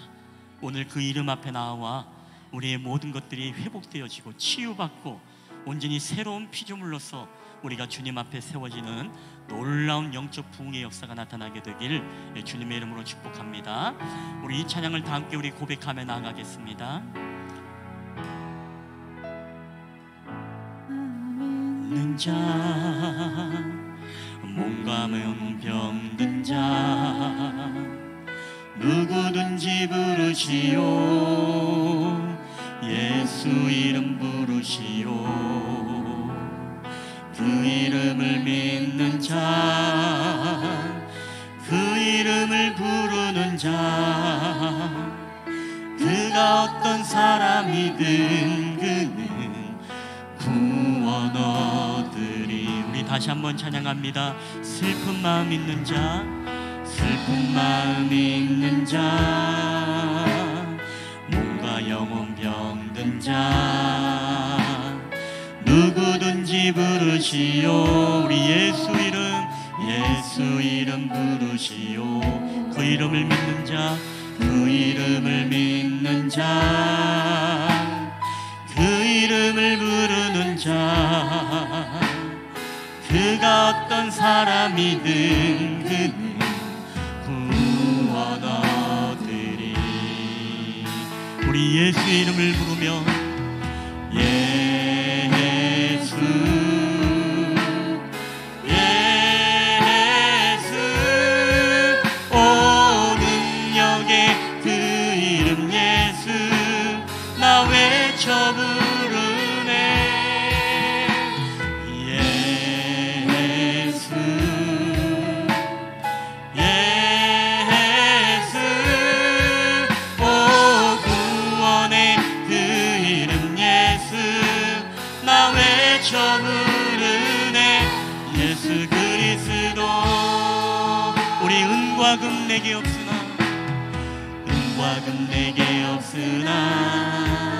오늘 그 이름 앞에 나와 우리의 모든 것들이 회복되어지고 치유받고 온전히 새로운 피조물로서 우리가 주님 앞에 세워지는 놀라운 영적 부흥의 역사가 나타나게 되길 주님의 이름으로 축복합니다. 우리 이 찬양을 다 함께 우리 고백하며 나아가겠습니다. 있는 자, 몸과 병든 자, 누구든지 부르시오. 예수 이름 부르시오. 그 이름을 믿는 자, 그 이름을 부르는 자, 그가 어떤 사람이든 그는 구원 얻으리. 우리 다시 한번 찬양합니다. 슬픈 마음 있는 자, 슬픈 마음 있는 자, 몸과 영혼 병든 자, 누구든지 부르시오. 우리 예수 이름 부르시오. 그 이름을 믿는 자, 그 이름을 믿는 자, 그 이름을 부르는 자, 그가 어떤 사람이든 그는 구원 얻으리. 우리 예수 이름을 부르며 외쳐 부르네. 예수 예수 오 구원의 그 이름 예수 나 외쳐 부르네. 예수 그리스도. 우리 은과 금 내게 없으나, 은과 금 내게 없으나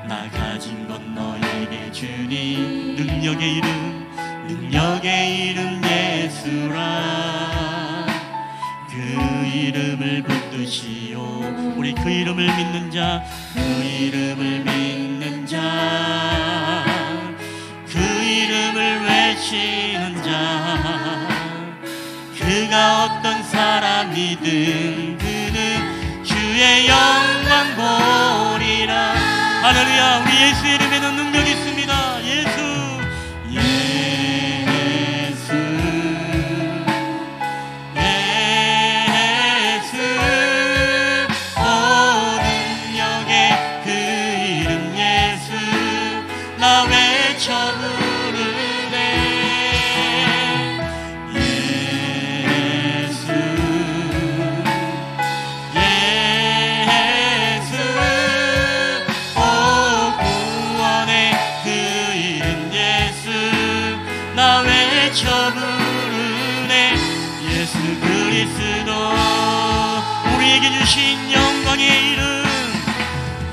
나 가진 건 너에게 주니. 능력의 이름 예수라. 그 이름을 붙드시오. 우리 그 이름을 믿는 자, 그 이름을 믿는 자, 그 이름을 외치는 자, 그가 어떤 사람이든 그 주의 영광 보리라. 할렐루야. 우리 예수의 이름에는 능력이 있습니다. 예수 우리에게 주신 영광의 이름,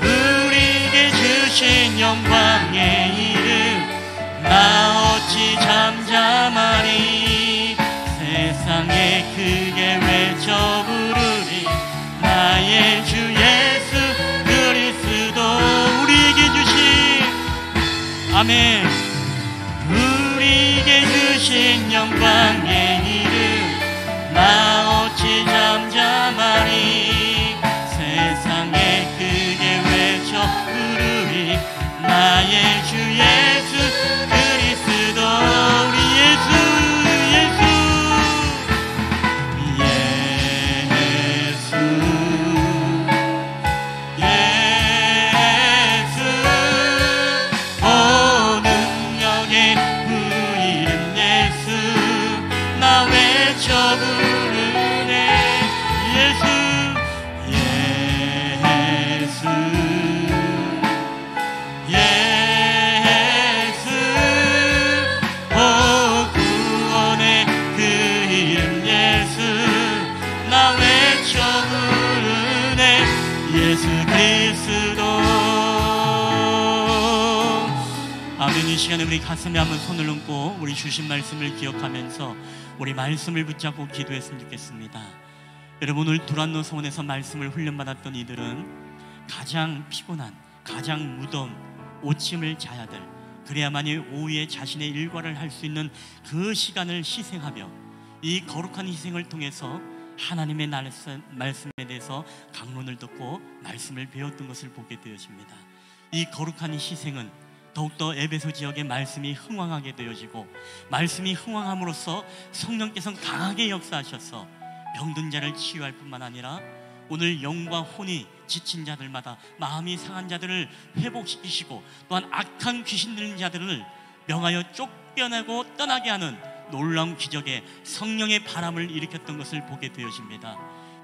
우리에게 주신 영광의 이름, 나 어찌 잠잠하리. 세상에 크게 외쳐 부르리. 나의 주 예수 그리스도. 우리에게 주신, 아멘, 우리에게 주신 영광의 이름, 나 어찌 잠잠하리. 세상에 크게 외쳐 부르리. 나의 주 예수 그리스도. 우리 예수 예수 예수 오 능력의 그 이름 예수, 나 외쳐 부르네. 예수 예수 예수 오 구원의 그 이름 예수, 나 외쳐 부르네. 예수 그리스도. 아멘. 이 시간에 우리 가슴에 한번 손을 얹고 우리 주신 말씀을 기억하면서 우리 말씀을 붙잡고 기도했으면 좋겠습니다. 여러분, 오늘 두란노 서원에서 말씀을 훈련받았던 이들은 가장 피곤한, 가장 무덤, 오침을 자야 될, 그래야만이 오후에 자신의 일과를 할 수 있는 그 시간을 희생하며 이 거룩한 희생을 통해서 하나님의 말씀에 대해서 강론을 듣고 말씀을 배웠던 것을 보게 되어집니다. 이 거룩한 희생은 더욱더 에베소 지역의 말씀이 흥왕하게 되어지고, 말씀이 흥왕함으로써 성령께서 강하게 역사하셔서 병든 자를 치유할 뿐만 아니라 오늘 영과 혼이 지친 자들마다, 마음이 상한 자들을 회복시키시고, 또한 악한 귀신 들린 자들을 명하여 쫓겨나고 떠나게 하는 놀라운 기적의 성령의 바람을 일으켰던 것을 보게 되어집니다.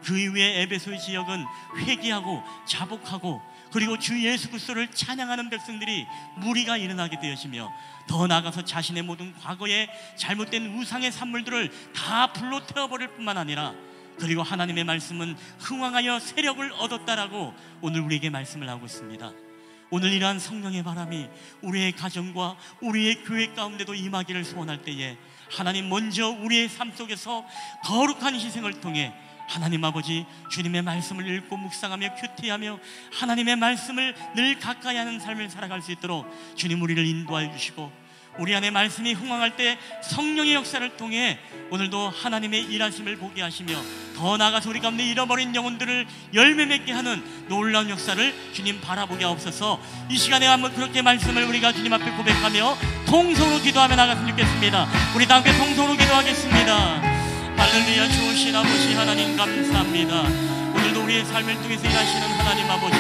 그 이후에 에베소 지역은 회개하고 자복하고, 그리고 주 예수 그리스도를 찬양하는 백성들이 무리가 일어나게 되어지며, 더 나아가서 자신의 모든 과거의 잘못된 우상의 산물들을 다 불로 태워버릴 뿐만 아니라, 그리고 하나님의 말씀은 흥왕하여 세력을 얻었다라고 오늘 우리에게 말씀을 하고 있습니다. 오늘 이러한 성령의 바람이 우리의 가정과 우리의 교회 가운데도 임하기를 소원할 때에, 하나님 먼저 우리의 삶 속에서 거룩한 희생을 통해 하나님 아버지 주님의 말씀을 읽고 묵상하며 큐티하며 하나님의 말씀을 늘 가까이 하는 삶을 살아갈 수 있도록 주님 우리를 인도하여 주시고, 우리 안에 말씀이 흥왕할 때 성령의 역사를 통해 오늘도 하나님의 일하심을 보게 하시며, 더 나아가서 우리 가운데 잃어버린 영혼들을 열매 맺게 하는 놀라운 역사를 주님 바라보게 하옵소서. 이 시간에 한번 그렇게 말씀을 우리가 주님 앞에 고백하며 통성으로 기도하며 나갔으면 좋겠습니다. 우리 다 함께 통성으로 기도하겠습니다. 할렐루야. 좋으신 아버지 하나님 감사합니다. 오늘도 우리의 삶을 통해서 일하시는 하나님 아버지,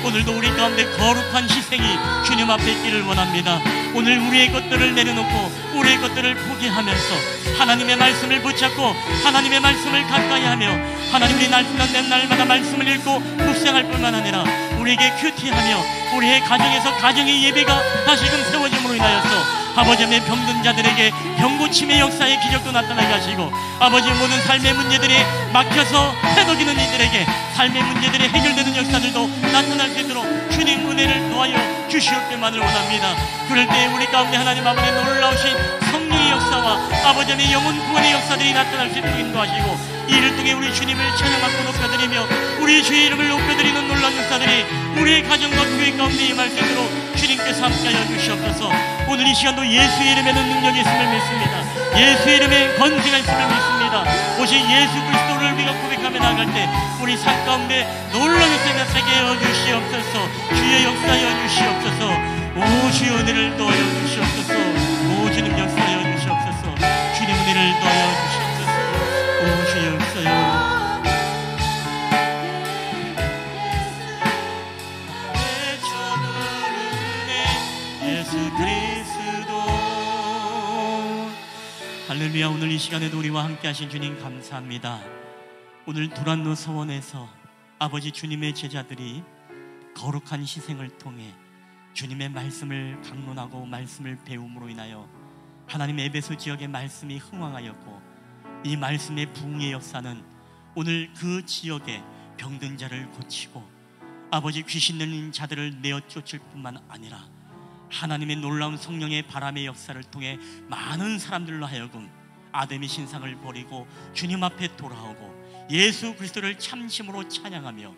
오늘도 우리 가운데 거룩한 희생이 주님 앞에 있기를 원합니다. 오늘 우리의 것들을 내려놓고 우리의 것들을 포기하면서 하나님의 말씀을 붙잡고 하나님의 말씀을 가까이 하며, 하나님이 날마다 날마다 말씀을 읽고 묵상할 뿐만 아니라 우리에게 큐티하며 우리의 가정에서 가정의 예배가 다시금 세워짐으로 인하여서 아버지의 병든 자들에게 병고침의 역사의 기적도 나타나게 하시고, 아버지의 모든 삶의 문제들이 막혀서 해독이는 이들에게 삶의 문제들이 해결되는 역사들도 나타날 수 있도록 주님 은혜를 도하여 주시옵 때만을 원합니다. 그럴 때 우리 가운데 하나님 아버지의 놀라우신 성령의 역사와 아버지의 영혼 구원의 역사들이 나타날 수 있도록 인도하시고, 이를 통해 우리 주님을 찬양하고 높여드리며 우리 주의 이름을 높여드리는 놀라운 역사들이 우리의 가정과 교회 가운데 임할 수 있도록 주님께서 함께하여 주시옵소서. 오늘 이 시간도 예수의 이름에는 능력이 있음을 믿습니다. 예수의 이름에 권세가 있음을 믿습니다. 오직 예수 그리스도를 우리가 고백하며 나아갈 때 우리 삶 가운데 놀라운 역사 나타나게 하여 주시옵소서. 주의 역사하여 주시옵소서. 오 주의 은혜를 더하여 주시옵소서. 오 주님 역사하여 주시옵소서. 주님 은혜를 더하여 주시옵소서. 오 주의 역사하여 예수 그리스도. 할렐루야. 오늘 이 시간에도 우리와 함께 하신 주님 감사합니다. 오늘 두란노 서원에서 아버지 주님의 제자들이 거룩한 희생을 통해 주님의 말씀을 강론하고 말씀을 배움으로 인하여 하나님 에베소 지역의 말씀이 흥왕하였고, 이 말씀의 부흥의 역사는 오늘 그 지역의 병든 자를 고치고 아버지 귀신 들린 자들을 내어 쫓을 뿐만 아니라 하나님의 놀라운 성령의 바람의 역사를 통해 많은 사람들로 하여금 아담의 신상을 버리고 주님 앞에 돌아오고 예수 그리스도를 참심으로 찬양하며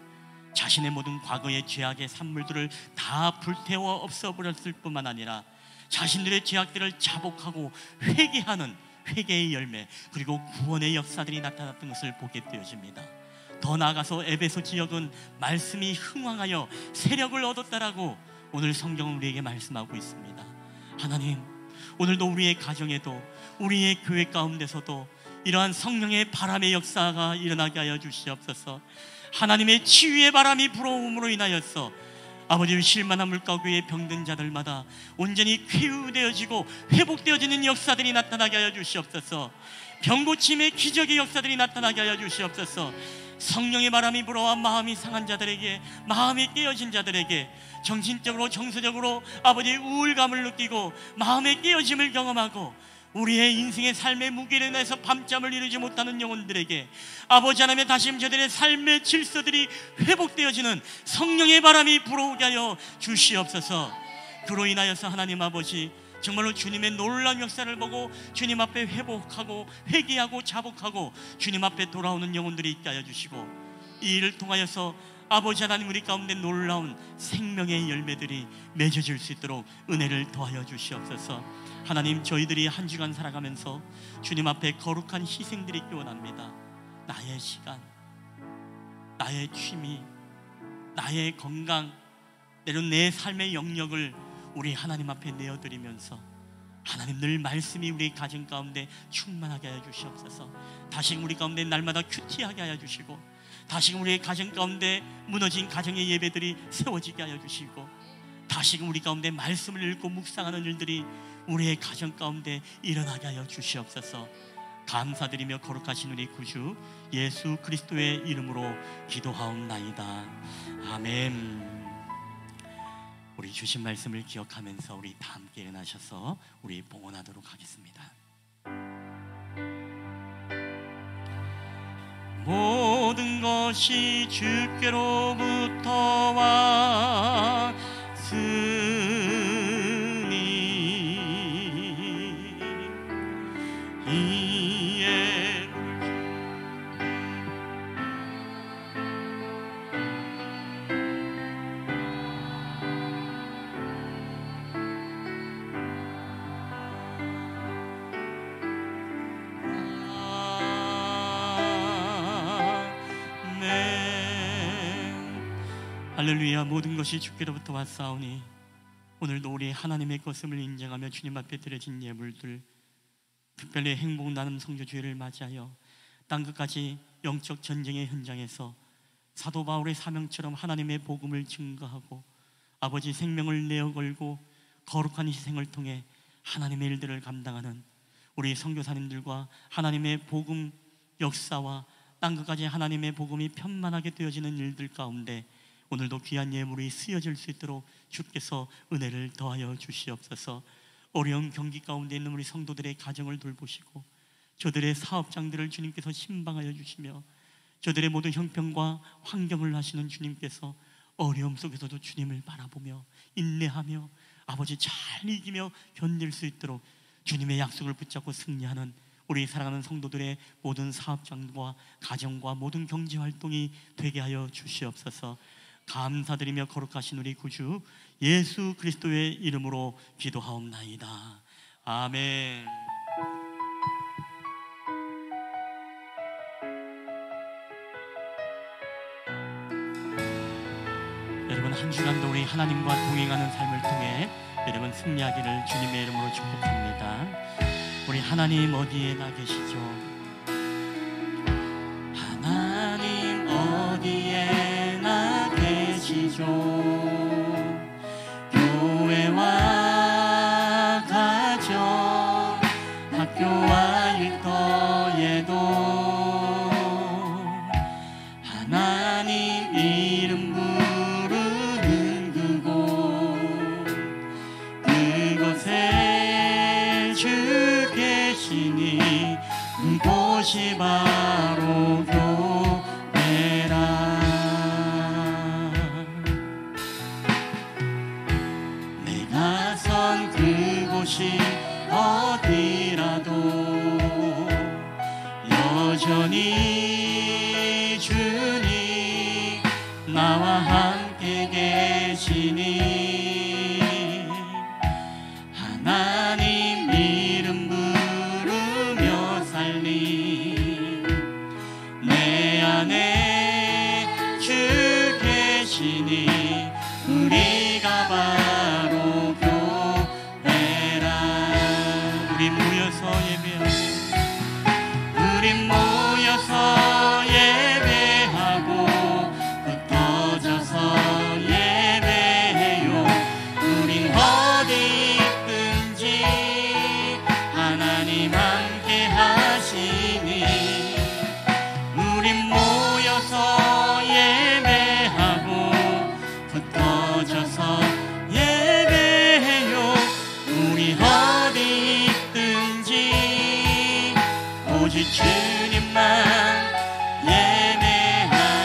자신의 모든 과거의 죄악의 산물들을 다 불태워 없애버렸을 뿐만 아니라 자신들의 죄악들을 자복하고 회개하는 회개의 열매, 그리고 구원의 역사들이 나타났던 것을 보게 되어집니다. 더 나아가서 에베소 지역은 말씀이 흥왕하여 세력을 얻었다라고 오늘 성경은 우리에게 말씀하고 있습니다. 하나님, 오늘도 우리의 가정에도 우리의 교회 가운데서도 이러한 성령의 바람의 역사가 일어나게 하여 주시옵소서. 하나님의 치유의 바람이 불어옴으로 인하여서 아버지 실만한 물가구의 병든 자들마다 온전히 쾌유되어지고 회복되어지는 역사들이 나타나게 하여 주시옵소서. 병고침의 기적의 역사들이 나타나게 하여 주시옵소서. 성령의 바람이 불어와 마음이 상한 자들에게, 마음이 깨어진 자들에게 정신적으로 정서적으로 아버지의 우울감을 느끼고 마음의 깨어짐을 경험하고 우리의 인생의 삶의 무게로 인해서 밤잠을 이루지 못하는 영혼들에게 아버지 하나님의 다시금 저들의 삶의 질서들이 회복되어지는 성령의 바람이 불어오게 하여 주시옵소서. 그로 인하여서 하나님 아버지 정말로 주님의 놀라운 역사를 보고 주님 앞에 회복하고 회개하고 자복하고 주님 앞에 돌아오는 영혼들이 있게 하여 주시고, 이 일을 통하여서 아버지 하나님 우리 가운데 놀라운 생명의 열매들이 맺어질 수 있도록 은혜를 더하여 주시옵소서. 하나님, 저희들이 한 주간 살아가면서 주님 앞에 거룩한 희생들이 있기 원합니다. 나의 시간, 나의 취미, 나의 건강, 때론 내 삶의 영역을 우리 하나님 앞에 내어드리면서 하나님 늘 말씀이 우리 가정 가운데 충만하게 하여 주시옵소서. 다시금 우리 가운데 날마다 큐티하게 하여 주시고, 다시금 우리의 가정 가운데 무너진 가정의 예배들이 세워지게 하여 주시고, 다시금 우리 가운데 말씀을 읽고 묵상하는 일들이 우리의 가정 가운데 일어나게 하여 주시옵소서. 감사드리며 거룩하신 우리 구주 예수 그리스도의 이름으로 기도하옵나이다. 아멘. 우리 주신 말씀을 기억하면서 우리 다 함께 일어나셔서 우리 봉헌하도록 하겠습니다. 모든 것이 주께로부터 왔으니 이에 할렐루야. 모든 것이 주께로부터 왔사오니 오늘도 우리 하나님의 것임을 인정하며 주님 앞에 드려진 예물들, 특별히 행복 나눔 성교주의를 맞이하여 땅끝까지 영적 전쟁의 현장에서 사도 바울의 사명처럼 하나님의 복음을 증거하고 아버지 생명을 내어 걸고 거룩한 희생을 통해 하나님의 일들을 감당하는 우리 선교사님들과 하나님의 복음 역사와 땅끝까지 하나님의 복음이 편만하게 되어지는 일들 가운데 오늘도 귀한 예물이 쓰여질 수 있도록 주께서 은혜를 더하여 주시옵소서. 어려운 경기 가운데 있는 우리 성도들의 가정을 돌보시고 저들의 사업장들을 주님께서 신방하여 주시며 저들의 모든 형편과 환경을 아시는 주님께서 어려움 속에서도 주님을 바라보며 인내하며 아버지 잘 이기며 견딜 수 있도록 주님의 약속을 붙잡고 승리하는 우리 사랑하는 성도들의 모든 사업장과 가정과 모든 경제활동이 되게 하여 주시옵소서. 감사드리며 거룩하신 우리 구주 예수 그리스도의 이름으로 기도하옵나이다. 아멘. 한 주간도 우리 하나님과 동행하는 삶을 통해 여러분 승리하기를 주님의 이름으로 축복합니다. 우리 하나님 어디에 나 계시죠? 하나님 어디에 나 계시죠? 교회와 가정, 학교와 일터에도 하나님 이름 부르는 그곳, 그곳에 주 계시니 그곳이 바로 교회라. 내가 선 그곳이 어디라도 여전히 주님 나와 함께 계시니 하나님 이름 부르며 살리 내 안에 주 계시니 우리가 바로 교회라. 우리 모여서 예배하고, 우리 모여서 예배하고 흩어져서 예배해요. 우린 어디 있든지 하나님 함께 하시니 우린 모여서 예배하고 흩어져서 예배해요. 우리 어디 있든지 오직 주님만 예배합니다.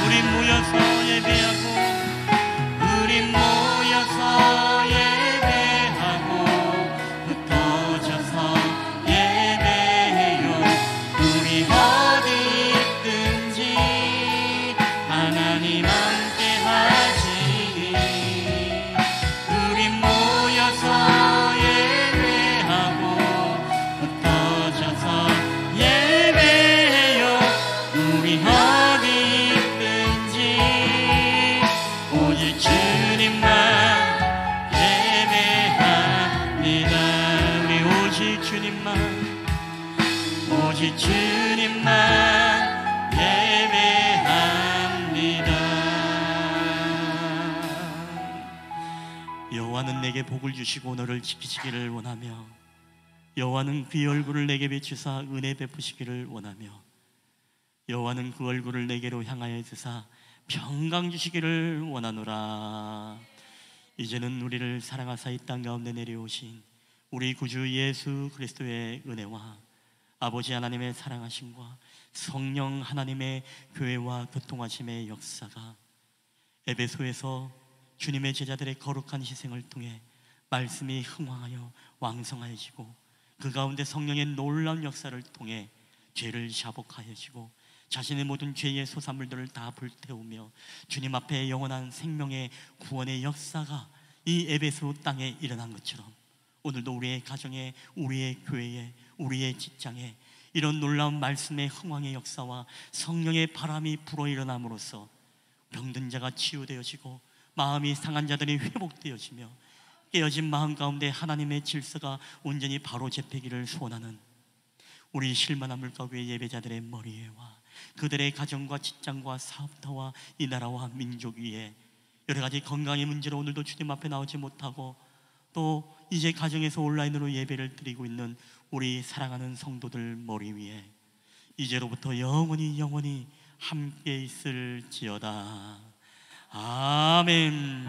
우리 모여서 예배하고, 우리 모여서 예배하고 흩어져서 예배해요. 우리 어디 있든지 하나님 함께 하시니 우리 모여서 예배하고 흩어져서 예배해요. 우리 어디 있든지 오직 주님만 예배합니다. 우리 오직 주님만, 오직 주님만 예배합니다. 여호와는 내게 복을 주시고 너를 지키시기를 원하며 여호와는 그의 얼굴을 내게 비추사 은혜 베푸시기를 원하며 여호와는 그 얼굴을 내게로 향하여 드사 평강 주시기를 원하노라. 이제는 우리를 사랑하사 이 땅 가운데 내려오신 우리 구주 예수 그리스도의 은혜와 아버지 하나님의 사랑하심과 성령 하나님의 교회와 교통하심의 역사가 에베소에서 주님의 제자들의 거룩한 희생을 통해 말씀이 흥황하여 왕성하여지고 그 가운데 성령의 놀라운 역사를 통해 죄를 자복하여지고 자신의 모든 죄의 소산물들을 다 불태우며 주님 앞에 영원한 생명의 구원의 역사가 이 에베소 땅에 일어난 것처럼 오늘도 우리의 가정에, 우리의 교회에, 우리의 직장에 이런 놀라운 말씀의 흥왕의 역사와 성령의 바람이 불어 일어남으로써 병든 자가 치유되어지고 마음이 상한 자들이 회복되어지며 깨어진 마음 가운데 하나님의 질서가 온전히 바로 잡히기를 소원하는 우리 실만한 물가교회 예배자들의 머리에와 그들의 가정과 직장과 사업터와 이 나라와 민족 위에 여러 가지 건강의 문제로 오늘도 주님 앞에 나오지 못하고 또 이제 가정에서 온라인으로 예배를 드리고 있는 우리 사랑하는 성도들 머리 위에 이제로부터 영원히 함께 있을지어다. 아멘.